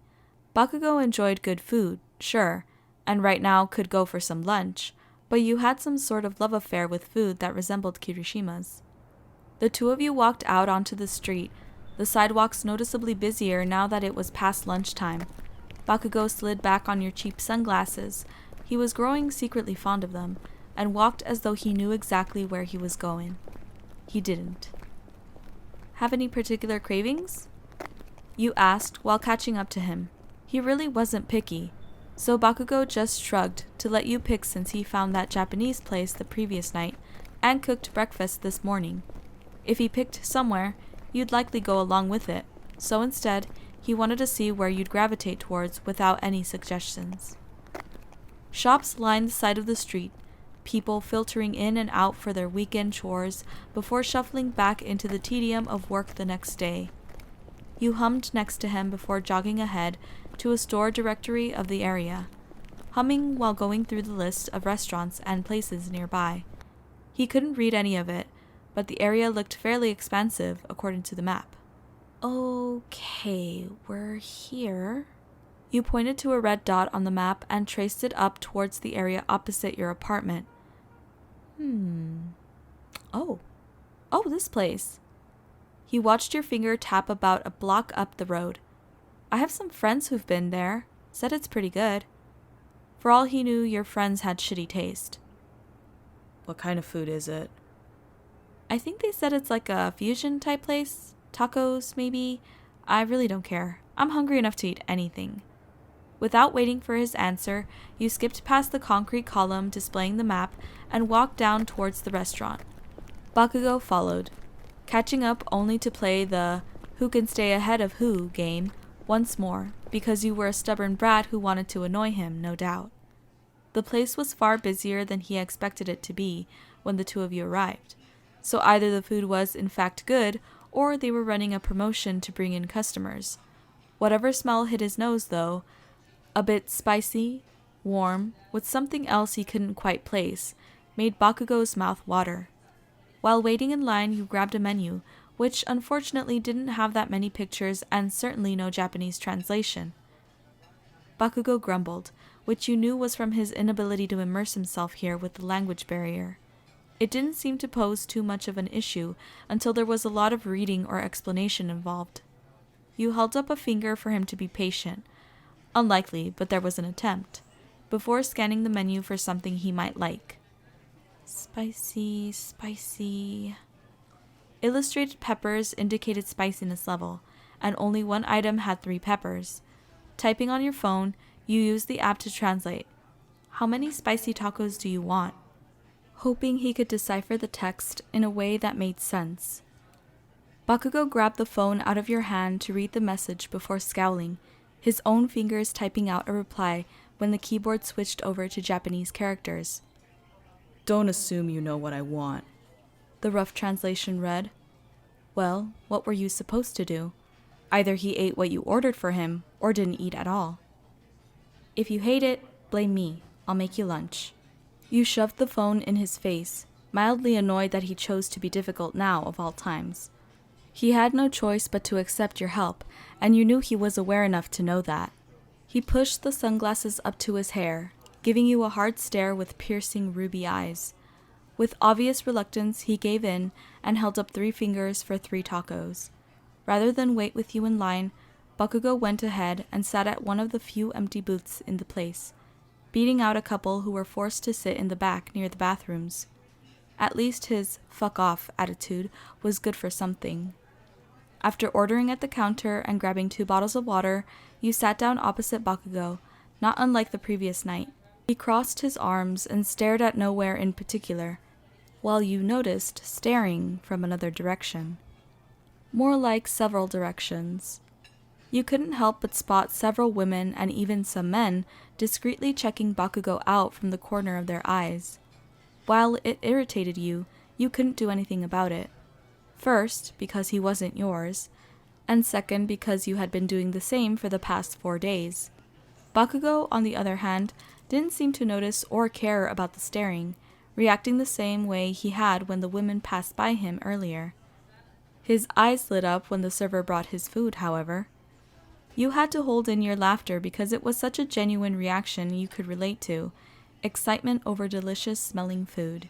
Bakugou enjoyed good food, sure, and right now could go for some lunch, but you had some sort of love affair with food that resembled Kirishima's. The two of you walked out onto the street, the sidewalks noticeably busier now that it was past lunchtime. Bakugou slid back on your cheap sunglasses. He was growing secretly fond of them, and walked as though he knew exactly where he was going. He didn't. Have any particular cravings? You asked while catching up to him. He really wasn't picky, so Bakugou just shrugged to let you pick since he found that Japanese place the previous night and cooked breakfast this morning. If he picked somewhere, you'd likely go along with it, so instead, he wanted to see where you'd gravitate towards without any suggestions. Shops lined the side of the street, people filtering in and out for their weekend chores before shuffling back into the tedium of work the next day. You hummed next to him before jogging ahead to a store directory of the area, humming while going through the list of restaurants and places nearby. He couldn't read any of it, but the area looked fairly expansive according to the map. Okay, we're here. You pointed to a red dot on the map and traced it up towards the area opposite your apartment. Oh, this place. He watched your finger tap about a block up the road. I have some friends who've been there, said it's pretty good. For all he knew, your friends had shitty taste. What kind of food is it? I think they said it's like a fusion type place. Tacos, maybe. I really don't care. I'm hungry enough to eat anything. Without waiting for his answer, you skipped past the concrete column displaying the map and walked down towards the restaurant. Bakugou followed, catching up only to play the who can stay ahead of who game once more, because you were a stubborn brat who wanted to annoy him, no doubt. The place was far busier than he expected it to be when the two of you arrived, so either the food was in fact good, or they were running a promotion to bring in customers. Whatever smell hit his nose, though, a bit spicy, warm, with something else he couldn't quite place, made Bakugou's mouth water. While waiting in line, you grabbed a menu, which unfortunately didn't have that many pictures and certainly no Japanese translation. Bakugou grumbled, which you knew was from his inability to immerse himself here with the language barrier. It didn't seem to pose too much of an issue until there was a lot of reading or explanation involved. You held up a finger for him to be patient. Unlikely, but there was an attempt, before scanning the menu for something he might like. Spicy, spicy. Illustrated peppers indicated spiciness level, and only one item had 3 peppers. Typing on your phone, you used the app to translate. How many spicy tacos do you want? Hoping he could decipher the text in a way that made sense. Bakugou grabbed the phone out of your hand to read the message before scowling, his own fingers typing out a reply when the keyboard switched over to Japanese characters. Don't assume you know what I want. The rough translation read. Well, what were you supposed to do? Either he ate what you ordered for him, or didn't eat at all. If you hate it, blame me. I'll make you lunch. You shoved the phone in his face, mildly annoyed that he chose to be difficult now of all times. He had no choice but to accept your help, and you knew he was aware enough to know that. He pushed the sunglasses up to his hair, giving you a hard stare with piercing ruby eyes. With obvious reluctance, he gave in and held up 3 fingers for 3 tacos. Rather than wait with you in line, Bakugou went ahead and sat at one of the few empty booths in the place, beating out a couple who were forced to sit in the back near the bathrooms. At least his "fuck off" attitude was good for something. After ordering at the counter and grabbing 2 bottles of water, you sat down opposite Bakugou, not unlike the previous night. He crossed his arms and stared at nowhere in particular, while you noticed staring from another direction. More like several directions. You couldn't help but spot several women and even some men discreetly checking Bakugou out from the corner of their eyes. While it irritated you, you couldn't do anything about it. First, because he wasn't yours, and second, because you had been doing the same for the past 4 days. Bakugou, on the other hand, didn't seem to notice or care about the staring, reacting the same way he had when the women passed by him earlier. His eyes lit up when the server brought his food, however. You had to hold in your laughter because it was such a genuine reaction you could relate to, excitement over delicious-smelling food.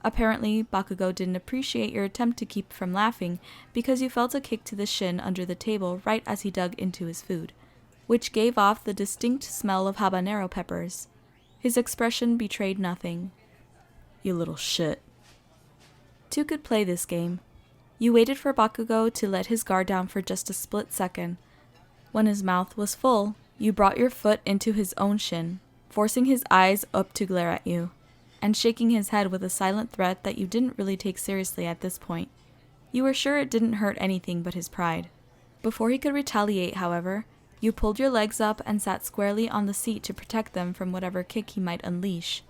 Apparently, Bakugou didn't appreciate your attempt to keep from laughing because you felt a kick to the shin under the table right as he dug into his food, which gave off the distinct smell of habanero peppers. His expression betrayed nothing. You little shit. 2 could play this game. You waited for Bakugou to let his guard down for just a split second. When his mouth was full, you brought your foot into his own shin, forcing his eyes up to glare at you, and shaking his head with a silent threat that you didn't really take seriously at this point. You were sure it didn't hurt anything but his pride. Before he could retaliate, however, you pulled your legs up and sat squarely on the seat to protect them from whatever kick he might unleash.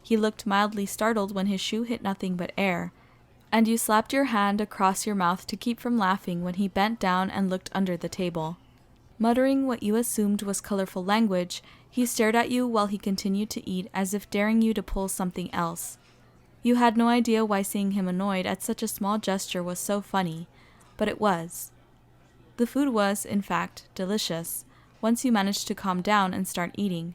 He looked mildly startled when his shoe hit nothing but air, and you slapped your hand across your mouth to keep from laughing when he bent down and looked under the table. Muttering what you assumed was colorful language, he stared at you while he continued to eat as if daring you to pull something else. You had no idea why seeing him annoyed at such a small gesture was so funny, but it was. The food was, in fact, delicious, once you managed to calm down and start eating.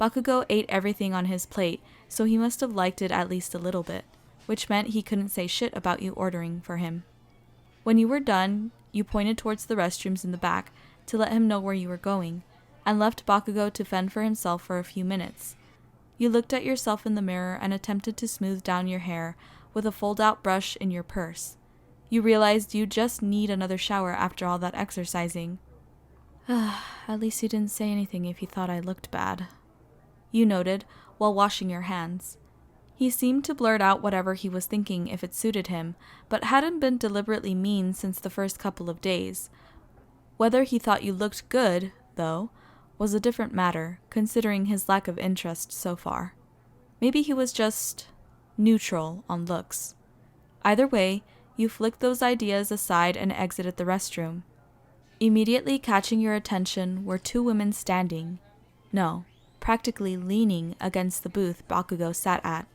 Bakugou ate everything on his plate, so he must have liked it at least a little bit, which meant he couldn't say shit about you ordering for him. When you were done, you pointed towards the restrooms in the back to let him know where you were going, and left Bakugou to fend for himself for a few minutes. You looked at yourself in the mirror and attempted to smooth down your hair with a fold-out brush in your purse. You realized you just need another shower after all that exercising. At least he didn't say anything if he thought I looked bad, you noted while washing your hands. He seemed to blurt out whatever he was thinking if it suited him, but hadn't been deliberately mean since the first couple of days. Whether he thought you looked good, though, was a different matter, considering his lack of interest so far. Maybe he was just neutral on looks. Either way, you flicked those ideas aside and exited the restroom. Immediately catching your attention were 2 women standing. No, practically leaning against the booth Bakugou sat at.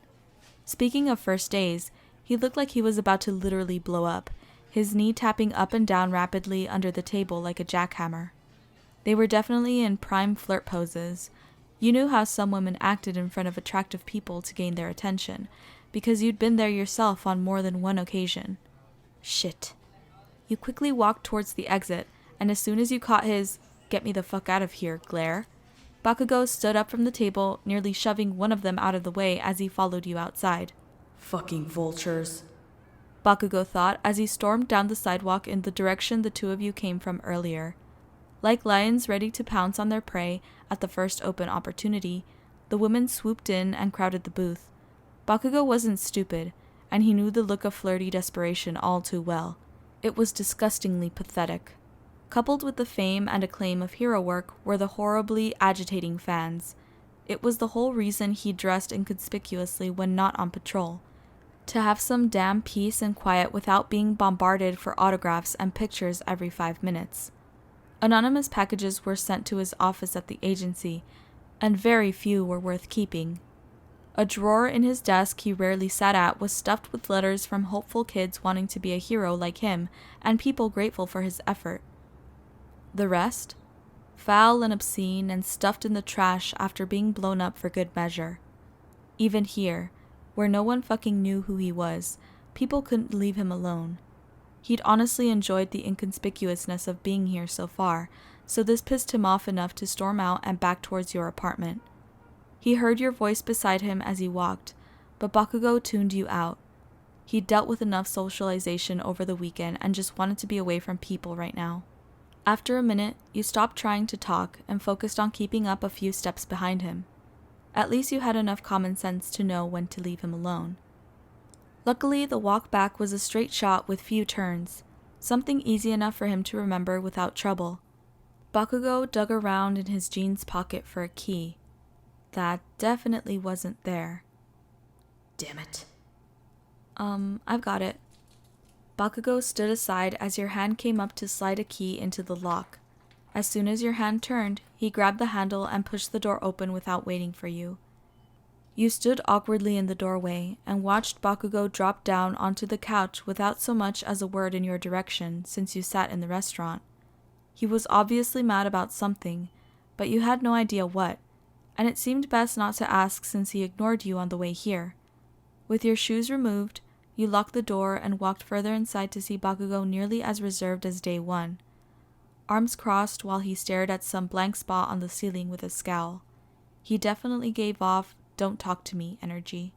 Speaking of first days, he looked like he was about to literally blow up, his knee tapping up and down rapidly under the table like a jackhammer. They were definitely in prime flirt poses. You knew how some women acted in front of attractive people to gain their attention, because you'd been there yourself on more than one occasion. Shit. You quickly walked towards the exit, and as soon as you caught his "get me the fuck out of here" glare, Bakugou stood up from the table, nearly shoving one of them out of the way as he followed you outside. Fucking vultures, Bakugou thought as he stormed down the sidewalk in the direction the two of you came from earlier. Like lions ready to pounce on their prey at the first open opportunity, the women swooped in and crowded the booth. Bakugou wasn't stupid, and he knew the look of flirty desperation all too well. It was disgustingly pathetic. Coupled with the fame and acclaim of hero work were the horribly agitating fans. It was the whole reason he dressed inconspicuously when not on patrol. To have some damn peace and quiet without being bombarded for autographs and pictures every 5 minutes. Anonymous packages were sent to his office at the agency, and very few were worth keeping. A drawer in his desk he rarely sat at was stuffed with letters from hopeful kids wanting to be a hero like him and people grateful for his effort. The rest? Foul and obscene and stuffed in the trash after being blown up for good measure. Even here, where no one fucking knew who he was, people couldn't leave him alone. He'd honestly enjoyed the inconspicuousness of being here so far, so this pissed him off enough to storm out and back towards your apartment. He heard your voice beside him as he walked, but Bakugou tuned you out. He'd dealt with enough socialization over the weekend and just wanted to be away from people right now. After a minute, you stopped trying to talk and focused on keeping up a few steps behind him. At least you had enough common sense to know when to leave him alone. Luckily, the walk back was a straight shot with few turns, something easy enough for him to remember without trouble. Bakugou dug around in his jeans pocket for a key. That definitely wasn't there. damn it. I've got it. Bakugou stood aside as your hand came up to slide a key into the lock. As soon as your hand turned, he grabbed the handle and pushed the door open without waiting for you. You stood awkwardly in the doorway and watched Bakugou drop down onto the couch without so much as a word in your direction since you sat in the restaurant. He was obviously mad about something, but you had no idea what, and it seemed best not to ask since he ignored you on the way here. With your shoes removed, you locked the door and walked further inside to see Bakugou nearly as reserved as day one. Arms crossed while he stared at some blank spot on the ceiling with a scowl. He definitely gave off "don't talk to me" energy.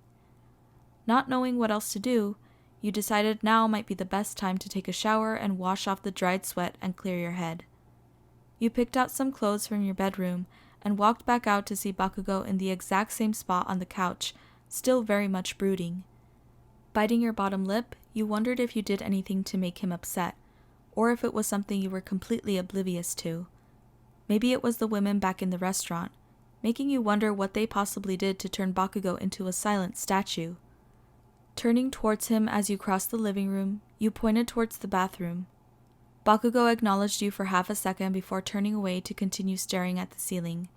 Not knowing what else to do, you decided now might be the best time to take a shower and wash off the dried sweat and clear your head. You picked out some clothes from your bedroom and walked back out to see Bakugou in the exact same spot on the couch, still very much brooding. Biting your bottom lip, you wondered if you did anything to make him upset, or if it was something you were completely oblivious to. Maybe it was the women back in the restaurant, making you wonder what they possibly did to turn Bakugou into a silent statue. Turning towards him as you crossed the living room, you pointed towards the bathroom. Bakugou acknowledged you for half a second before turning away to continue staring at the ceiling.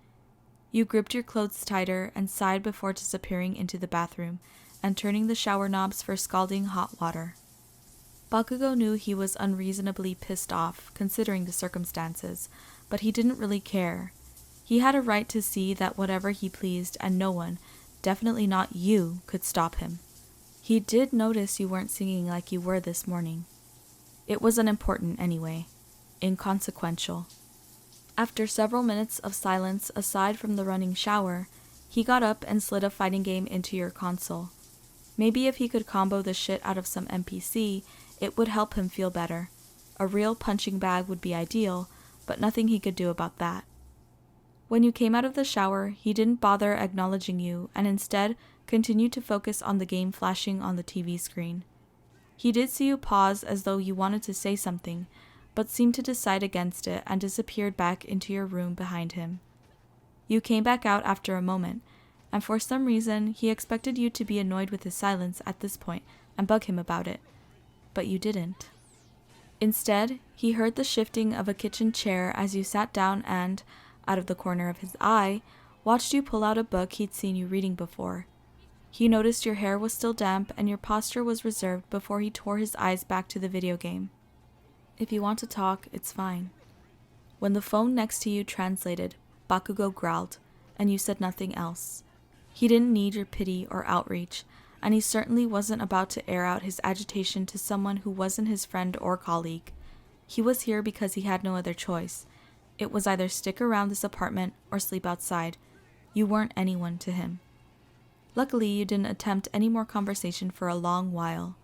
You gripped your clothes tighter and sighed before disappearing into the bathroom and turning the shower knobs for scalding hot water. Bakugou knew he was unreasonably pissed off, considering the circumstances, but he didn't really care. He had a right to see that whatever he pleased and no one, definitely not you, could stop him. He did notice you weren't singing like you were this morning. It was unimportant anyway. Inconsequential. After several minutes of silence aside from the running shower, he got up and slid a fighting game into your console. Maybe if he could combo the shit out of some NPC, it would help him feel better. A real punching bag would be ideal, but nothing he could do about that. When you came out of the shower, he didn't bother acknowledging you and instead continued to focus on the game flashing on the TV screen. He did see you pause as though you wanted to say something, but seemed to decide against it and disappeared back into your room behind him. You came back out after a moment, and for some reason he expected you to be annoyed with his silence at this point and bug him about it, but you didn't. Instead, he heard the shifting of a kitchen chair as you sat down and, out of the corner of his eye, watched you pull out a book he'd seen you reading before. He noticed your hair was still damp and your posture was reserved before he tore his eyes back to the video game. If you want to talk, it's fine. When the phone next to you translated, Bakugou growled, and you said nothing else. He didn't need your pity or outreach, and he certainly wasn't about to air out his agitation to someone who wasn't his friend or colleague. He was here because he had no other choice. It was either stick around this apartment or sleep outside. You weren't anyone to him. Luckily, you didn't attempt any more conversation for a long while.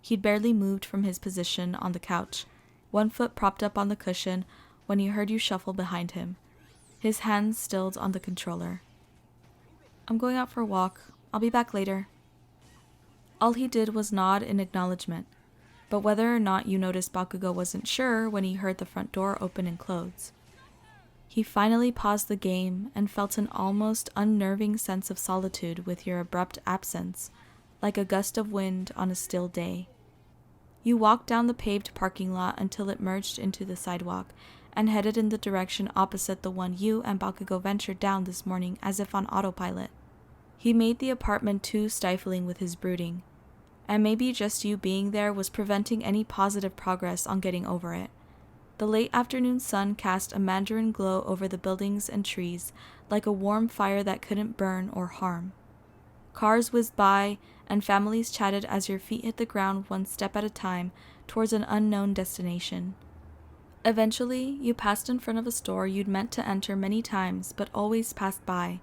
He'd barely moved from his position on the couch, one foot propped up on the cushion, when he heard you shuffle behind him, his hands stilled on the controller. I'm going out for a walk. I'll be back later. All he did was nod in acknowledgement, but whether or not you noticed Bakugou wasn't sure when he heard the front door open and close. He finally paused the game and felt an almost unnerving sense of solitude with your abrupt absence, like a gust of wind on a still day. You walked down the paved parking lot until it merged into the sidewalk, and headed in the direction opposite the one you and Bakugou ventured down this morning as if on autopilot. He made the apartment too stifling with his brooding, and maybe just you being there was preventing any positive progress on getting over it. The late afternoon sun cast a mandarin glow over the buildings and trees, like a warm fire that couldn't burn or harm. Cars whizzed by, and families chatted as your feet hit the ground one step at a time towards an unknown destination. Eventually, you passed in front of a store you'd meant to enter many times but always passed by.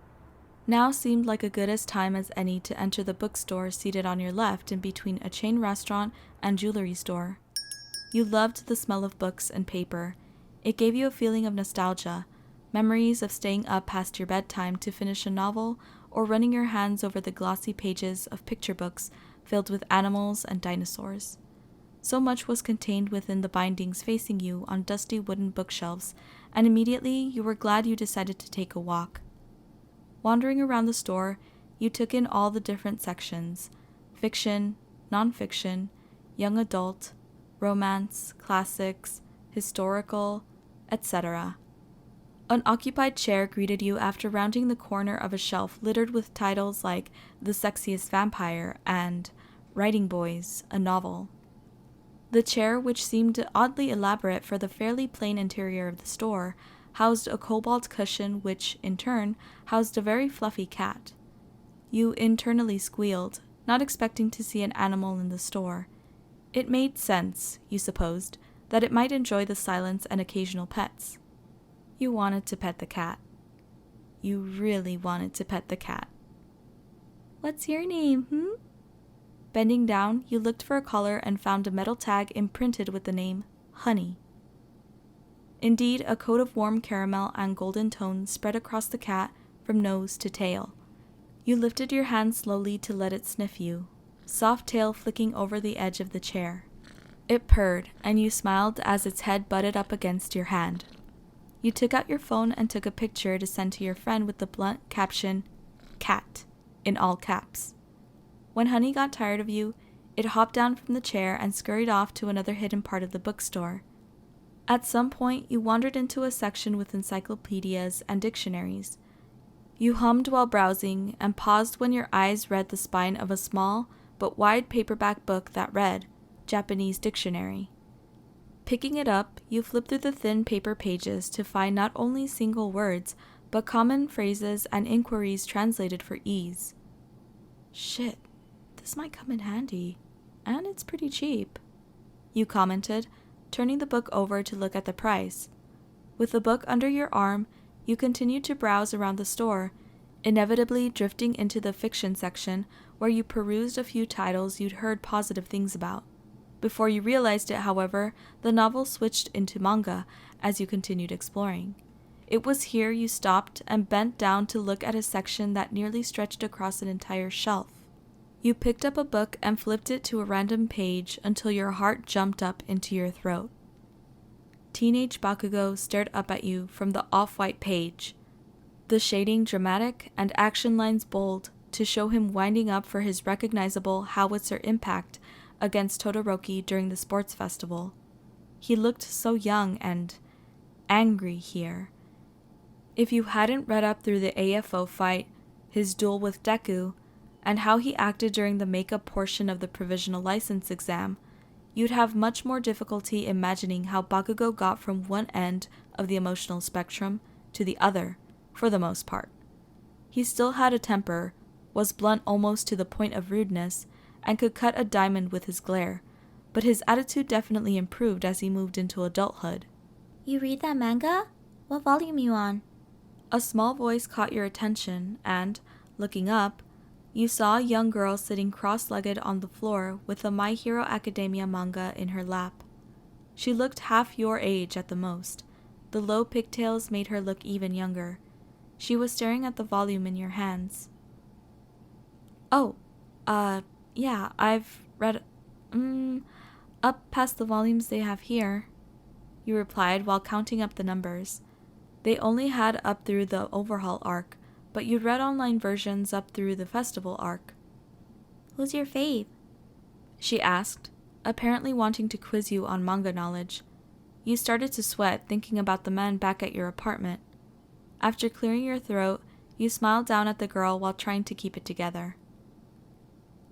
Now seemed like a good as time as any to enter the bookstore seated on your left in between a chain restaurant and jewelry store. You loved the smell of books and paper. It gave you a feeling of nostalgia, memories of staying up past your bedtime to finish a novel or running your hands over the glossy pages of picture books filled with animals and dinosaurs. So much was contained within the bindings facing you on dusty wooden bookshelves, and immediately you were glad you decided to take a walk. Wandering around the store, you took in all the different sections: fiction, nonfiction, young adult, romance, classics, historical, etc. An occupied chair greeted you after rounding the corner of a shelf littered with titles like The Sexiest Vampire and Writing Boys, a novel. The chair, which seemed oddly elaborate for the fairly plain interior of the store, housed a cobalt cushion which, in turn, housed a very fluffy cat. You internally squealed, not expecting to see an animal in the store. It made sense, you supposed, that it might enjoy the silence and occasional pets. You wanted to pet the cat. You really wanted to pet the cat. What's your name, Bending down, you looked for a collar and found a metal tag imprinted with the name Honey. Indeed, a coat of warm caramel and golden tones spread across the cat from nose to tail. You lifted your hand slowly to let it sniff you, soft tail flicking over the edge of the chair. It purred, and you smiled as its head butted up against your hand. You took out your phone and took a picture to send to your friend with the blunt caption, "Cat," in all caps. When Honey got tired of you, it hopped down from the chair and scurried off to another hidden part of the bookstore. At some point, you wandered into a section with encyclopedias and dictionaries. You hummed while browsing and paused when your eyes read the spine of a small but wide paperback book that read Japanese Dictionary. Picking it up, you flipped through the thin paper pages to find not only single words, but common phrases and inquiries translated for ease. Shit, this might come in handy, and it's pretty cheap, you commented, turning the book over to look at the price. With the book under your arm, you continued to browse around the store, inevitably drifting into the fiction section where you perused a few titles you'd heard positive things about. Before you realized it, however, the novel switched into manga as you continued exploring. It was here you stopped and bent down to look at a section that nearly stretched across an entire shelf. You picked up a book and flipped it to a random page until your heart jumped up into your throat. Teenage Bakugou stared up at you from the off-white page, the shading dramatic and action lines bold to show him winding up for his recognizable howitzer impact against Todoroki during the sports festival. He looked so young and angry here. If you hadn't read up through the AFO fight, his duel with Deku, and how he acted during the makeup portion of the provisional license exam, you'd have much more difficulty imagining how Bakugou got from one end of the emotional spectrum to the other, for the most part. He still had a temper, was blunt almost to the point of rudeness, and could cut a diamond with his glare, but his attitude definitely improved as he moved into adulthood. You read that manga? What volume you on? A small voice caught your attention, and, looking up, you saw a young girl sitting cross-legged on the floor with a My Hero Academia manga in her lap. She looked half your age at the most. The low pigtails made her look even younger. She was staring at the volume in your hands. Oh, yeah, I've read, up past the volumes they have here, you replied while counting up the numbers. They only had up through the overhaul arc, but you'd read online versions up through the festival arc. Who's your fave? She asked, apparently wanting to quiz you on manga knowledge. You started to sweat thinking about the men back at your apartment. After clearing your throat, you smiled down at the girl while trying to keep it together.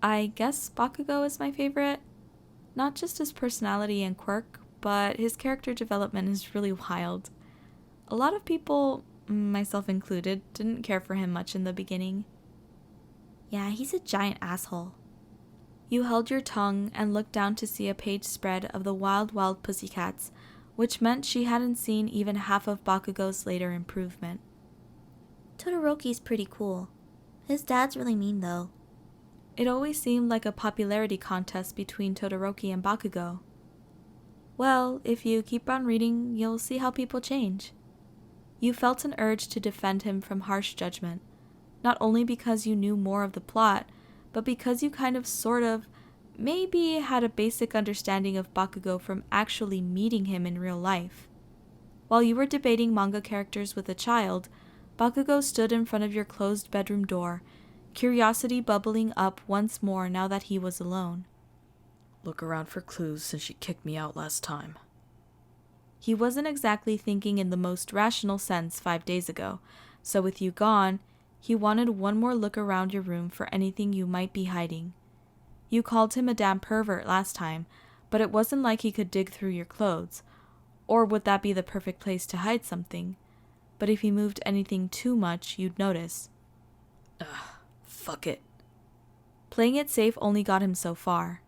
I guess Bakugou is my favorite. Not just his personality and quirk, but his character development is really wild. A lot of people, myself included, didn't care for him much in the beginning. Yeah, he's a giant asshole. You held your tongue and looked down to see a page spread of the Wild Wild Pussycats, which meant she hadn't seen even half of Bakugou's later improvement. Todoroki's pretty cool. His dad's really mean though. It always seemed like a popularity contest between Todoroki and Bakugou. Well, if you keep on reading, you'll see how people change. You felt an urge to defend him from harsh judgment, not only because you knew more of the plot, but because you kind of sort of, maybe had a basic understanding of Bakugou from actually meeting him in real life. While you were debating manga characters with a child, Bakugou stood in front of your closed bedroom door, curiosity bubbling up once more now that he was alone. Look around for clues since she kicked me out last time. He wasn't exactly thinking in the most rational sense 5 days ago, so with you gone, he wanted one more look around your room for anything you might be hiding. You called him a damn pervert last time, but it wasn't like he could dig through your clothes. Or would that be the perfect place to hide something? But if he moved anything too much, you'd notice. Fuck it. Playing it safe only got him so far.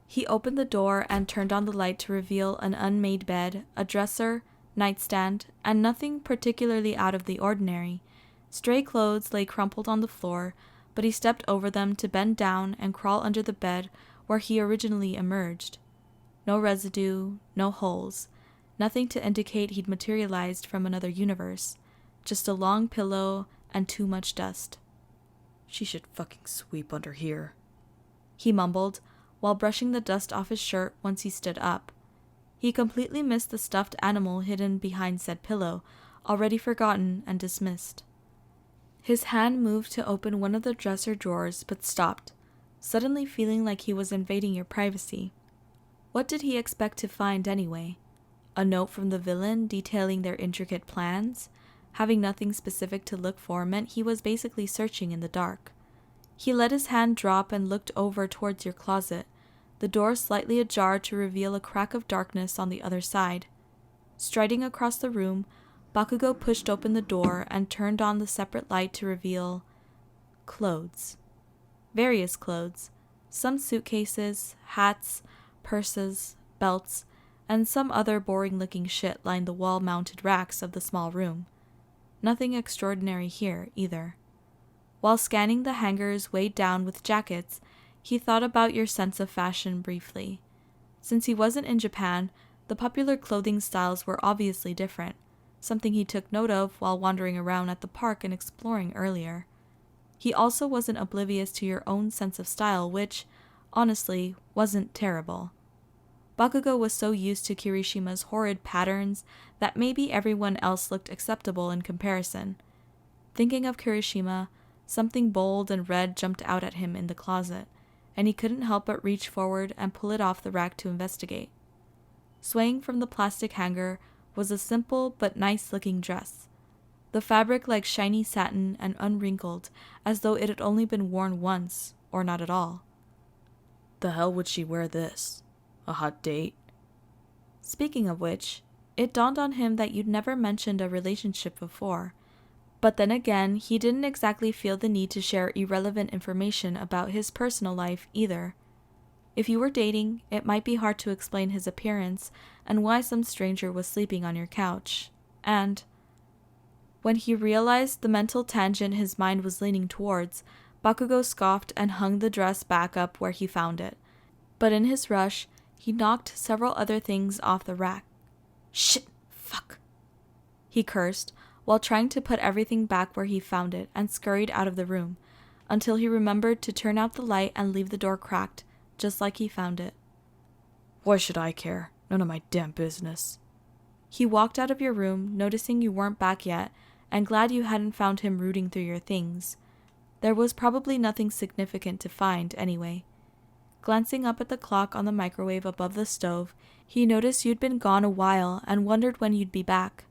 He opened the door and turned on the light to reveal an unmade bed, a dresser, nightstand, and nothing particularly out of the ordinary. Stray clothes lay crumpled on the floor, but he stepped over them to bend down and crawl under the bed where he originally emerged. No residue, no holes, nothing to indicate he'd materialized from another universe, just a long pillow and too much dust. She should fucking sweep under here, he mumbled, while brushing the dust off his shirt once he stood up. He completely missed the stuffed animal hidden behind said pillow, already forgotten and dismissed. His hand moved to open one of the dresser drawers, but stopped, suddenly feeling like he was invading your privacy. What did he expect to find anyway? A note from the villain detailing their intricate plans? Having nothing specific to look for meant he was basically searching in the dark. He let his hand drop and looked over towards your closet, the door slightly ajar to reveal a crack of darkness on the other side. Striding across the room, Bakugou pushed open the door and turned on the separate light to reveal clothes. Various clothes, some suitcases, hats, purses, belts, and some other boring-looking shit lined the wall-mounted racks of the small room. Nothing extraordinary here, either. While scanning the hangers weighed down with jackets, he thought about your sense of fashion briefly. Since he wasn't in Japan, the popular clothing styles were obviously different, something he took note of while wandering around at the park and exploring earlier. He also wasn't oblivious to your own sense of style, which, honestly, wasn't terrible. Bakugou was so used to Kirishima's horrid patterns that maybe everyone else looked acceptable in comparison. Thinking of Kirishima, something bold and red jumped out at him in the closet, and he couldn't help but reach forward and pull it off the rack to investigate. Swaying from the plastic hanger was a simple but nice-looking dress. the fabric like shiny satin and unwrinkled, as though it had only been worn once, or not at all. The hell would she wear this? A hot date? Speaking of which, it dawned on him that you'd never mentioned a relationship before, but then again, he didn't exactly feel the need to share irrelevant information about his personal life either. If you were dating, it might be hard to explain his appearance and why some stranger was sleeping on your couch, and when he realized the mental tangent his mind was leaning towards, Bakugou scoffed and hung the dress back up where he found it. But in his rush, he knocked several other things off the rack. Shit! Fuck! He cursed, while trying to put everything back where he found it, and scurried out of the room, until he remembered to turn out the light and leave the door cracked, just like he found it. Why should I care? None of my damn business. He walked out of your room, noticing you weren't back yet, and glad you hadn't found him rooting through your things. There was probably nothing significant to find, anyway. Glancing up at the clock on the microwave above the stove, he noticed you'd been gone a while and wondered when you'd be back.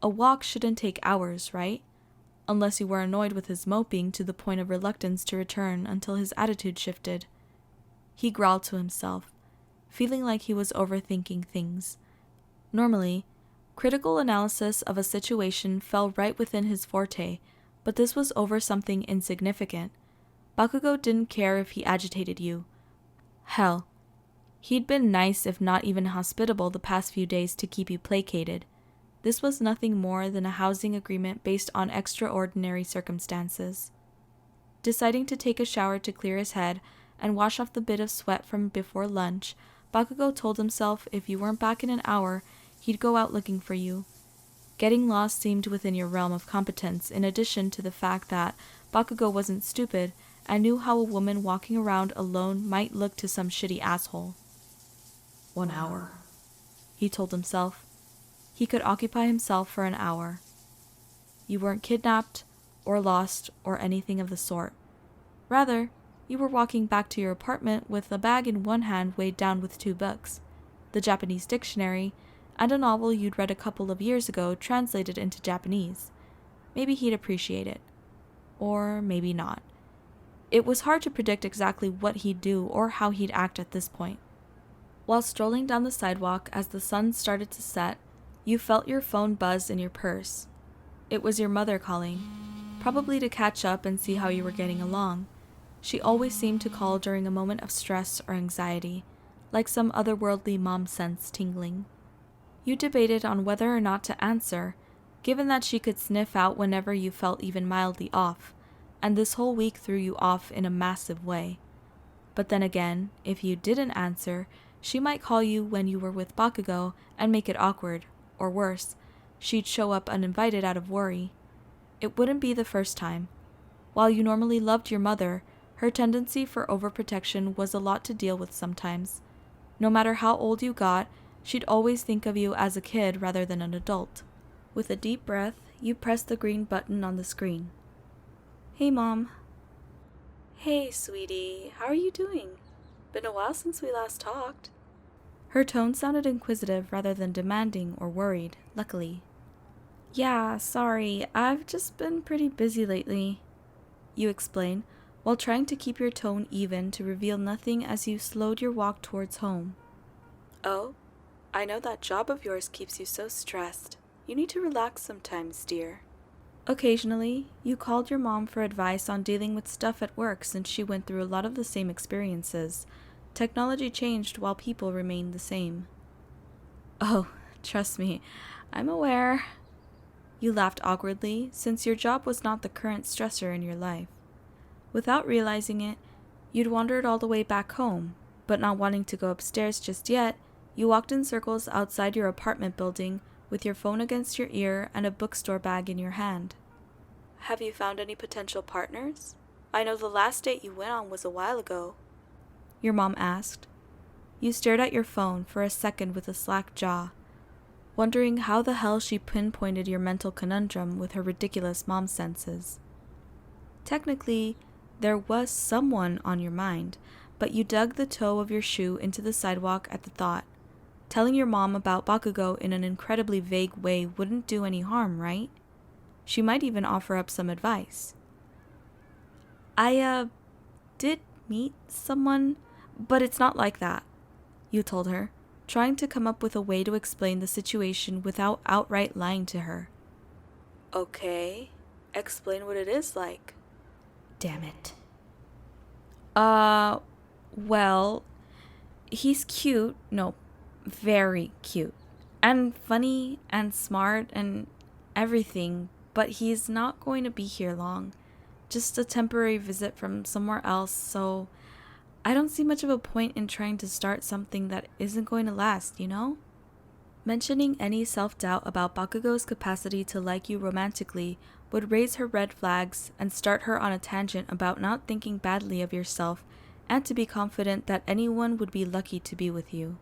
A walk shouldn't take hours, right? Unless you were annoyed with his moping to the point of reluctance to return until his attitude shifted. He growled to himself, feeling like he was overthinking things. Normally, critical analysis of a situation fell right within his forte, but this was over something insignificant. Bakugou didn't care if he agitated you. Hell, he'd been nice if not even hospitable the past few days to keep you placated. This was nothing more than a housing agreement based on extraordinary circumstances. Deciding to take a shower to clear his head and wash off the bit of sweat from before lunch, Bakugou told himself if you weren't back in an hour, he'd go out looking for you. Getting lost seemed within your realm of competence, in addition to the fact that Bakugou wasn't stupid and knew how a woman walking around alone might look to some shitty asshole. 1 hour, he told himself. He could occupy himself for an hour. You weren't kidnapped, or lost, or anything of the sort. Rather, you were walking back to your apartment with a bag in one hand weighed down with 2 books, the Japanese dictionary, and a novel you'd read a couple of years ago translated into Japanese. Maybe he'd appreciate it. Or maybe not. It was hard to predict exactly what he'd do or how he'd act at this point. While strolling down the sidewalk as the sun started to set, you felt your phone buzz in your purse. It was your mother calling, probably to catch up and see how you were getting along. She always seemed to call during a moment of stress or anxiety, like some otherworldly mom sense tingling. You debated on whether or not to answer, given that she could sniff out whenever you felt even mildly off, and this whole week threw you off in a massive way. But then again, if you didn't answer, she might call you when you were with Bakugou and make it awkward, or worse, she'd show up uninvited out of worry. It wouldn't be the first time. While you normally loved your mother, her tendency for overprotection was a lot to deal with sometimes. No matter how old you got, she'd always think of you as a kid rather than an adult. With a deep breath, you pressed the green button on the screen. Hey, Mom. Hey, sweetie. How are you doing? Been a while since we last talked. Her tone sounded inquisitive rather than demanding or worried, luckily. Yeah, sorry. I've just been pretty busy lately, you explain, while trying to keep your tone even to reveal nothing as you slowed your walk towards home. Oh? I know that job of yours keeps you so stressed. You need to relax sometimes, dear. Occasionally, you called your mom for advice on dealing with stuff at work since she went through a lot of the same experiences. Technology changed while people remained the same. Oh, trust me, I'm aware. You laughed awkwardly, since your job was not the current stressor in your life. Without realizing it, you'd wandered all the way back home, but not wanting to go upstairs just yet, you walked in circles outside your apartment building with your phone against your ear and a bookstore bag in your hand. Have you found any potential partners? I know the last date you went on was a while ago, your mom asked. You stared at your phone for a second with a slack jaw, wondering how the hell she pinpointed your mental conundrum with her ridiculous mom senses. Technically, there was someone on your mind, but you dug the toe of your shoe into the sidewalk at the thought. Telling your mom about Bakugou in an incredibly vague way wouldn't do any harm, right? She might even offer up some advice. I did meet someone, but it's not like that, you told her, trying to come up with a way to explain the situation without outright lying to her. Okay, explain what it is like. Damn it. Well, he's cute. No, very cute. And funny and smart and everything, but he's not going to be here long. Just a temporary visit from somewhere else, so I don't see much of a point in trying to start something that isn't going to last, you know? Mentioning any self-doubt about Bakugou's capacity to like you romantically would raise her red flags and start her on a tangent about not thinking badly of yourself and to be confident that anyone would be lucky to be with you.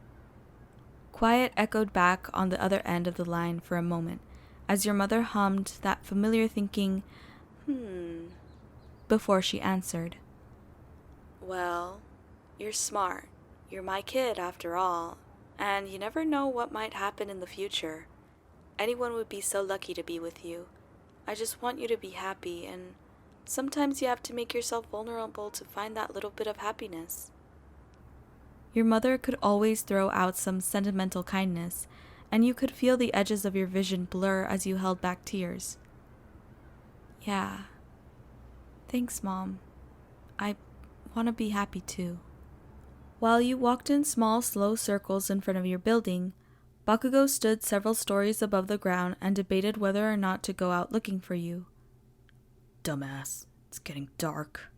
Quiet echoed back on the other end of the line for a moment, as your mother hummed that familiar thinking, before she answered. Well, you're smart. You're my kid after all, and you never know what might happen in the future. Anyone would be so lucky to be with you. I just want you to be happy, and sometimes you have to make yourself vulnerable to find that little bit of happiness. Your mother could always throw out some sentimental kindness, and you could feel the edges of your vision blur as you held back tears. Yeah. Thanks, Mom. I want to be happy too. While you walked in small, slow circles in front of your building, Bakugou stood several stories above the ground and debated whether or not to go out looking for you. Dumbass, it's getting dark.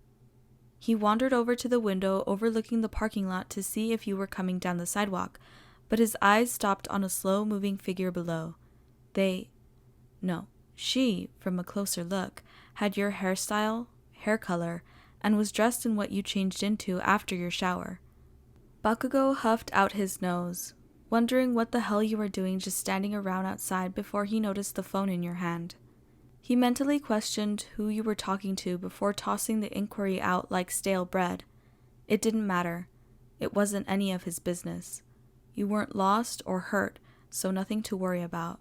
He wandered over to the window overlooking the parking lot to see if you were coming down the sidewalk, but his eyes stopped on a slow-moving figure below. She, from a closer look, had your hairstyle, hair color, and was dressed in what you changed into after your shower. Bakugou huffed out his nose, wondering what the hell you were doing just standing around outside before he noticed the phone in your hand. He mentally questioned who you were talking to before tossing the inquiry out like stale bread. It didn't matter. It wasn't any of his business. You weren't lost or hurt, so nothing to worry about.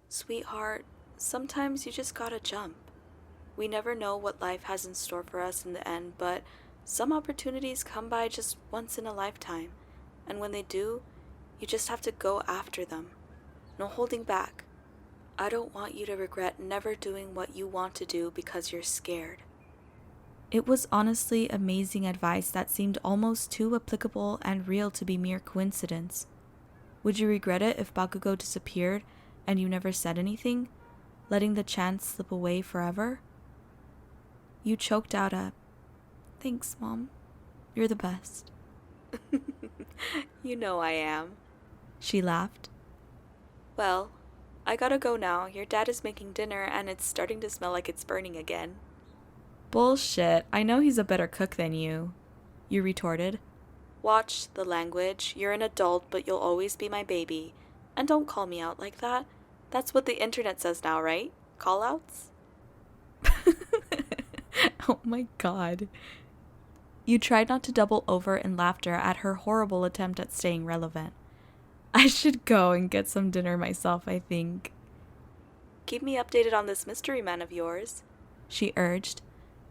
Sweetheart, sometimes you just gotta jump. We never know what life has in store for us in the end, but some opportunities come by just once in a lifetime, and when they do, you just have to go after them. No holding back. I don't want you to regret never doing what you want to do because you're scared. It was honestly amazing advice that seemed almost too applicable and real to be mere coincidence. Would you regret it if Bakugou disappeared and you never said anything, letting the chance slip away forever? You choked out a, "Thanks, Mom. You're the best." You know I am. She laughed. Well, I gotta go now. Your dad is making dinner and it's starting to smell like it's burning again. Bullshit. I know he's a better cook than you retorted. Watch the language. You're an adult, but you'll always be my baby. And don't call me out like that. That's what the internet says now, right? Call-outs? Oh my god. You tried not to double over in laughter at her horrible attempt at staying relevant. I should go and get some dinner myself, I think. Keep me updated on this mystery man of yours, she urged.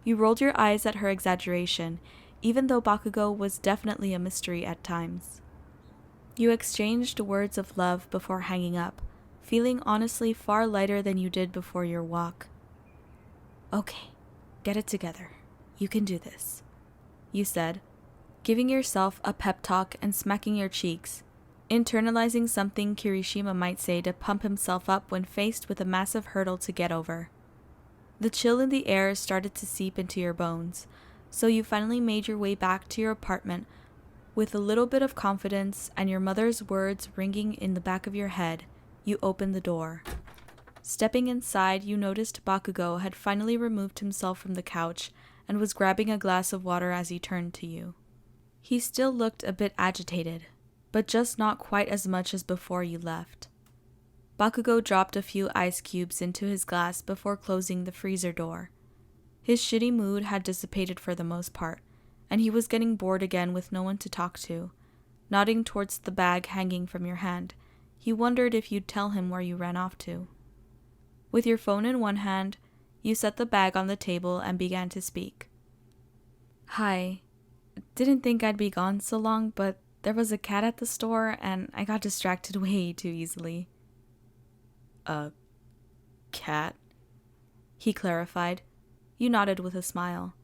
You rolled your eyes at her exaggeration, even though Bakugou was definitely a mystery at times. You exchanged words of love before hanging up, feeling honestly far lighter than you did before your walk. Okay, get it together. You can do this, you said, giving yourself a pep talk and smacking your cheeks, internalizing something Kirishima might say to pump himself up when faced with a massive hurdle to get over. The chill in the air started to seep into your bones, so you finally made your way back to your apartment with a little bit of confidence and your mother's words ringing in the back of your head. You opened the door. Stepping inside, you noticed Bakugou had finally removed himself from the couch and was grabbing a glass of water as he turned to you. He still looked a bit agitated, but just not quite as much as before you left. Bakugou dropped a few ice cubes into his glass before closing the freezer door. His shitty mood had dissipated for the most part, and he was getting bored again with no one to talk to. Nodding towards the bag hanging from your hand, he wondered if you'd tell him where you ran off to. With your phone in one hand, you set the bag on the table and began to speak. Hi. Didn't think I'd be gone so long, but there was a cat at the store and I got distracted way too easily. A cat? He clarified. You nodded with a smile.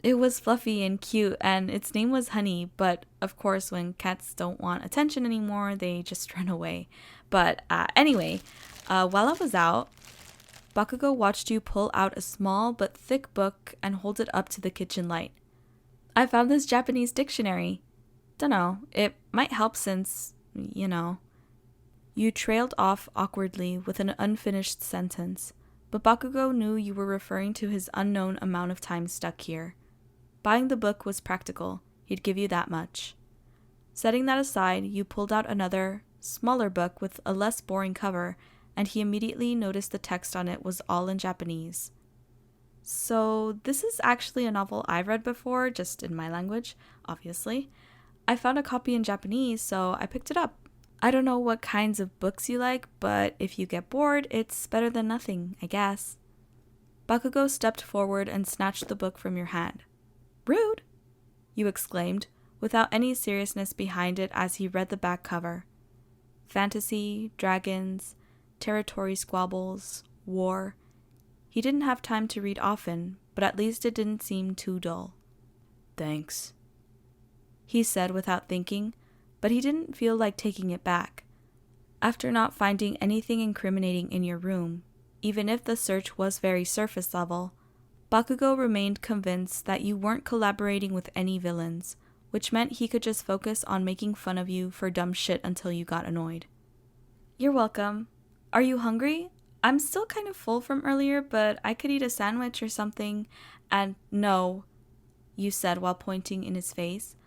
It was fluffy and cute, and its name was Honey, but of course when cats don't want attention anymore, they just run away. But anyway, while I was out, Bakugou watched you pull out a small but thick book and hold it up to the kitchen light. I found this Japanese dictionary. Dunno, it might help since, you know. You trailed off awkwardly with an unfinished sentence, but Bakugou knew you were referring to his unknown amount of time stuck here. Buying the book was practical, he'd give you that much. Setting that aside, you pulled out another, smaller book with a less boring cover, and he immediately noticed the text on it was all in Japanese. So, this is actually a novel I've read before, just in my language, obviously. I found a copy in Japanese, so I picked it up. I don't know what kinds of books you like, but if you get bored, it's better than nothing, I guess. Bakugou stepped forward and snatched the book from your hand. Rude! You exclaimed, without any seriousness behind it as he read the back cover. Fantasy, dragons, territory squabbles, war. He didn't have time to read often, but at least it didn't seem too dull. Thanks, he said without thinking, but he didn't feel like taking it back. After not finding anything incriminating in your room, even if the search was very surface level, Bakugou remained convinced that you weren't collaborating with any villains, which meant he could just focus on making fun of you for dumb shit until you got annoyed. You're welcome. Are you hungry? I'm still kind of full from earlier, but I could eat a sandwich or something. And no, you said while pointing in his face.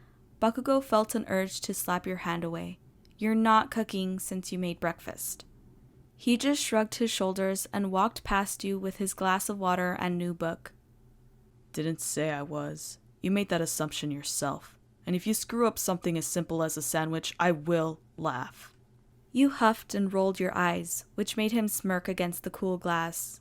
Bakugou felt an urge to slap your hand away. You're not cooking since you made breakfast. He just shrugged his shoulders and walked past you with his glass of water and new book. Didn't say I was. You made that assumption yourself. And if you screw up something as simple as a sandwich, I will laugh. You huffed and rolled your eyes, which made him smirk against the cool glass.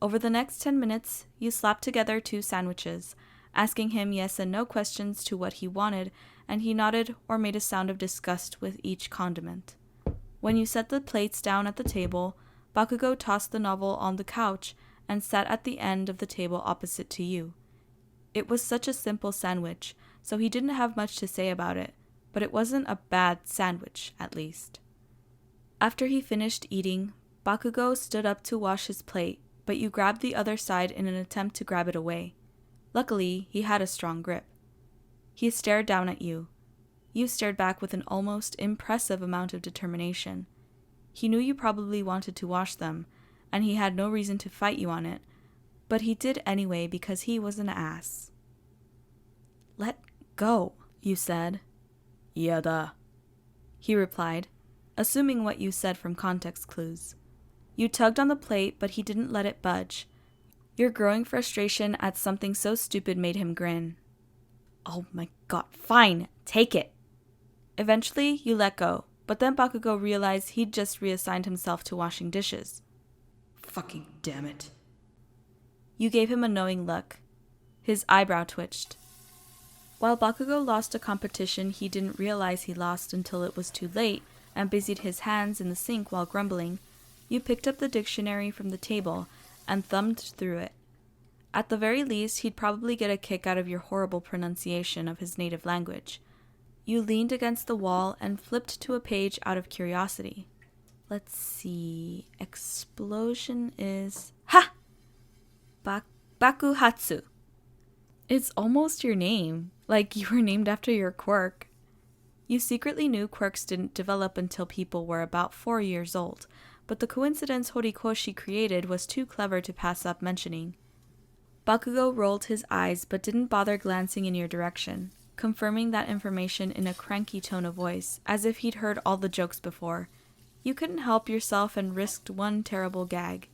Over the next 10 minutes, you slapped together 2 sandwiches, asking him yes and no questions to what he wanted, and he nodded or made a sound of disgust with each condiment. When you set the plates down at the table, Bakugou tossed the novel on the couch and sat at the end of the table opposite to you. It was such a simple sandwich, so he didn't have much to say about it, but it wasn't a bad sandwich, at least. After he finished eating, Bakugou stood up to wash his plate, but you grabbed the other side in an attempt to grab it away. Luckily, he had a strong grip. He stared down at you. You stared back with an almost impressive amount of determination. He knew you probably wanted to wash them, and he had no reason to fight you on it, but he did anyway because he was an ass. Let go, you said. Yada, he replied, assuming what you said from context clues. You tugged on the plate, but he didn't let it budge. Your growing frustration at something so stupid made him grin. Oh my god, fine, take it. Eventually, you let go, but then Bakugou realized he'd just reassigned himself to washing dishes. Fucking damn it. You gave him a knowing look. His eyebrow twitched. While Bakugou lost a competition he didn't realize he lost until it was too late, and busied his hands in the sink while grumbling, you picked up the dictionary from the table and thumbed through it. At the very least, he'd probably get a kick out of your horrible pronunciation of his native language. You leaned against the wall and flipped to a page out of curiosity. Let's see. Explosion is... Ha! Bakuhatsu. It's almost your name, like you were named after your quirk. You secretly knew quirks didn't develop until people were about 4 years old, but the coincidence Horikoshi created was too clever to pass up mentioning. Bakugou rolled his eyes but didn't bother glancing in your direction, confirming that information in a cranky tone of voice, as if he'd heard all the jokes before. You couldn't help yourself and risked one terrible gag.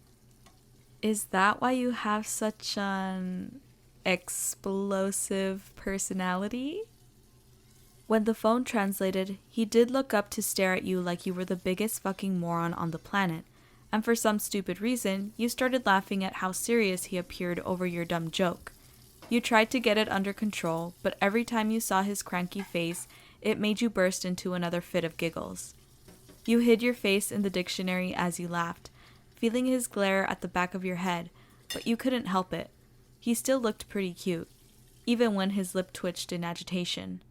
Is that why you have such an explosive personality? When the phone translated, he did look up to stare at you like you were the biggest fucking moron on the planet, and for some stupid reason, you started laughing at how serious he appeared over your dumb joke. You tried to get it under control, but every time you saw his cranky face, it made you burst into another fit of giggles. You hid your face in the dictionary as you laughed, feeling his glare at the back of your head, but you couldn't help it. He still looked pretty cute, even when his lip twitched in agitation.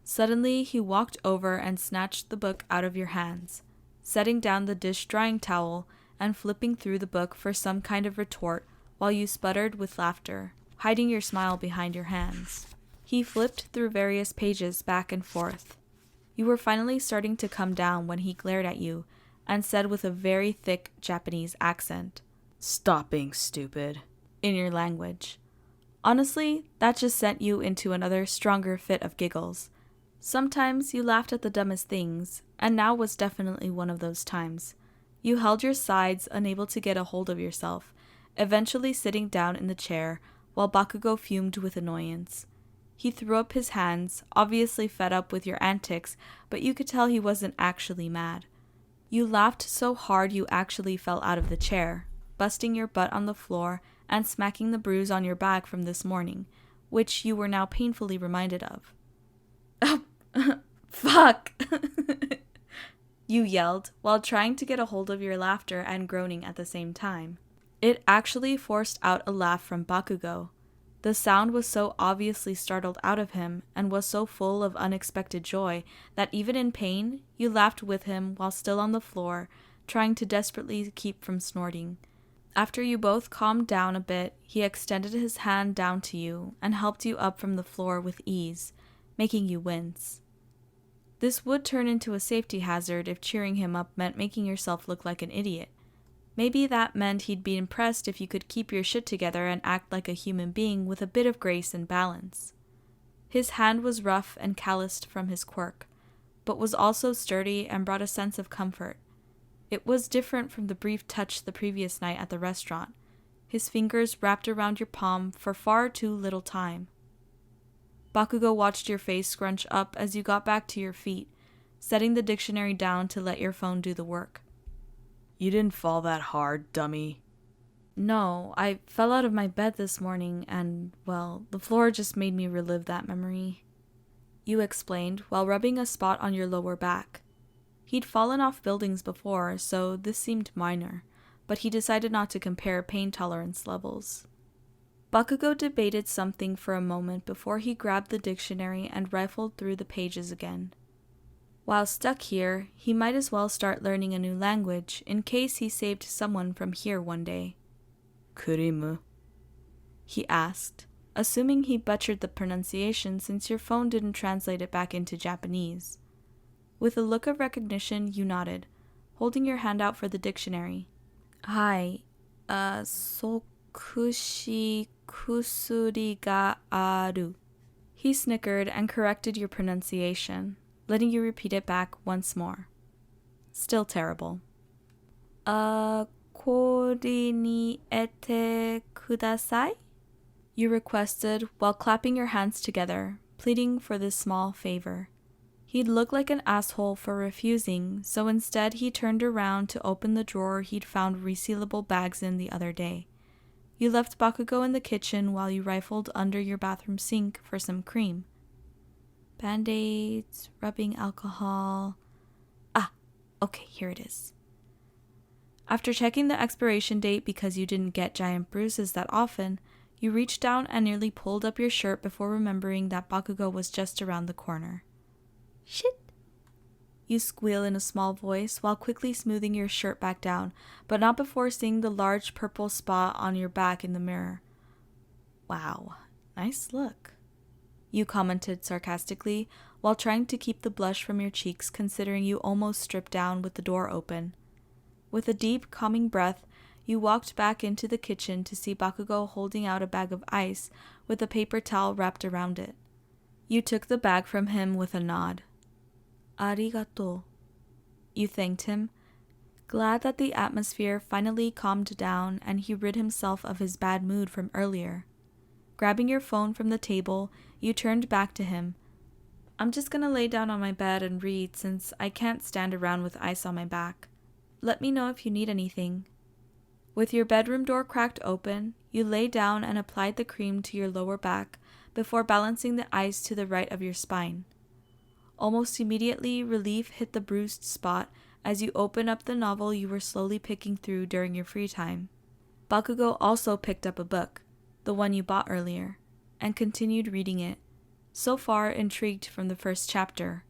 Suddenly, he walked over and snatched the book out of your hands, setting down the dish-drying towel and flipping through the book for some kind of retort while you sputtered with laughter, hiding your smile behind your hands. He flipped through various pages back and forth. You were finally starting to come down when he glared at you and said with a very thick Japanese accent, "Stop being stupid," in your language. Honestly, that just sent you into another stronger fit of giggles. Sometimes you laughed at the dumbest things, and now was definitely one of those times. You held your sides, unable to get a hold of yourself, eventually sitting down in the chair while Bakugou fumed with annoyance. He threw up his hands, obviously fed up with your antics, but you could tell he wasn't actually mad. You laughed so hard you actually fell out of the chair, busting your butt on the floor and smacking the bruise on your back from this morning, which you were now painfully reminded of. Fuck! You yelled, while trying to get a hold of your laughter and groaning at the same time. It actually forced out a laugh from Bakugou. The sound was so obviously startled out of him and was so full of unexpected joy that even in pain, you laughed with him while still on the floor, trying to desperately keep from snorting. After you both calmed down a bit, he extended his hand down to you and helped you up from the floor with ease, making you wince. This would turn into a safety hazard if cheering him up meant making yourself look like an idiot. Maybe that meant he'd be impressed if you could keep your shit together and act like a human being with a bit of grace and balance. His hand was rough and calloused from his quirk, but was also sturdy and brought a sense of comfort. It was different from the brief touch the previous night at the restaurant, his fingers wrapped around your palm for far too little time. Bakugou watched your face scrunch up as you got back to your feet, setting the dictionary down to let your phone do the work. "You didn't fall that hard, dummy." No, I fell out of my bed this morning and, well, the floor just made me relive that memory. You explained while rubbing a spot on your lower back. He'd fallen off buildings before, so this seemed minor, but he decided not to compare pain tolerance levels. Bakugou debated something for a moment before he grabbed the dictionary and rifled through the pages again. While stuck here, he might as well start learning a new language in case he saved someone from here one day. "Kurimu?" he asked, assuming he butchered the pronunciation since your phone didn't translate it back into Japanese. With a look of recognition, you nodded, holding your hand out for the dictionary. "Hi, sokushi kusuri ga aru." He snickered and corrected your pronunciation, letting you repeat it back once more. Still terrible. "Kori ni ete kudasai?" you requested while clapping your hands together, pleading for this small favor. He'd look like an asshole for refusing, so instead he turned around to open the drawer he'd found resealable bags in the other day. You left Bakugou in the kitchen while you rifled under your bathroom sink for some cream. Band-aids, rubbing alcohol. Okay, here it is. After checking the expiration date because you didn't get giant bruises that often, you reached down and nearly pulled up your shirt before remembering that Bakugou was just around the corner. "Shit!" you squeal in a small voice while quickly smoothing your shirt back down, but not before seeing the large purple spot on your back in the mirror. "Wow, nice look," you commented sarcastically while trying to keep the blush from your cheeks considering you almost stripped down with the door open. With a deep, calming breath, you walked back into the kitchen to see Bakugou holding out a bag of ice with a paper towel wrapped around it. You took the bag from him with a nod. "Arigato." You thanked him, glad that the atmosphere finally calmed down and he rid himself of his bad mood from earlier. Grabbing your phone from the table, you turned back to him. "I'm just gonna lay down on my bed and read since I can't stand around with ice on my back." Let me know if you need anything." With your bedroom door cracked open, you lay down and applied the cream to your lower back before balancing the ice to the right of your spine. Almost immediately, relief hit the bruised spot as you open up the novel you were slowly picking through during your free time. Bakugou also picked up a book, the one you bought earlier, and continued reading it, so far intrigued from the first chapter.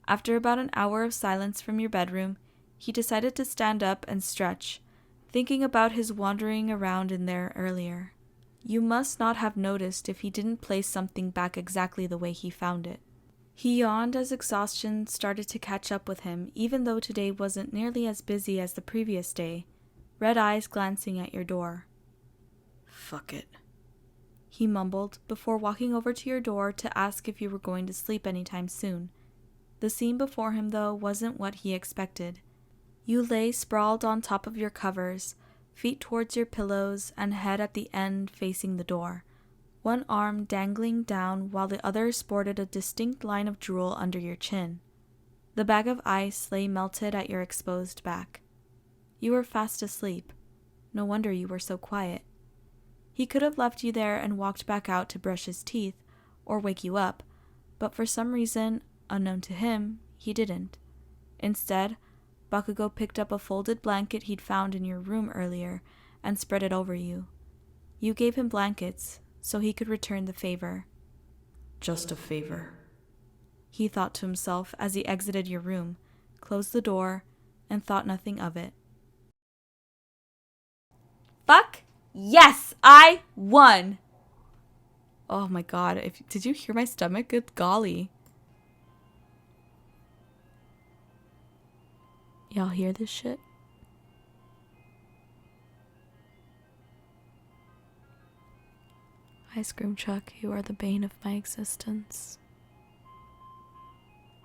After about an hour of silence from your bedroom, he decided to stand up and stretch, thinking about his wandering around in there earlier. You must not have noticed if he didn't place something back exactly the way he found it. He yawned as exhaustion started to catch up with him, even though today wasn't nearly as busy as the previous day, red eyes glancing at your door. Fuck it, he mumbled before walking over to your door to ask if you were going to sleep anytime soon. The scene before him, though, wasn't what he expected. You lay sprawled on top of your covers, feet towards your pillows and head at the end facing the door, one arm dangling down while the other sported a distinct line of drool under your chin. The bag of ice lay melted at your exposed back. You were fast asleep. No wonder you were so quiet. He could have left you there and walked back out to brush his teeth or wake you up, but for some reason, unknown to him, he didn't. Instead, Bakugou picked up a folded blanket he'd found in your room earlier and spread it over you. You gave him blankets so he could return the favor. just a favor, He thought to himself as he exited your room, closed the door, and thought nothing of it. Fuck yes, I won! Oh my god, did you hear my stomach? Good golly. Y'all hear this shit? Ice cream truck, you are the bane of my existence.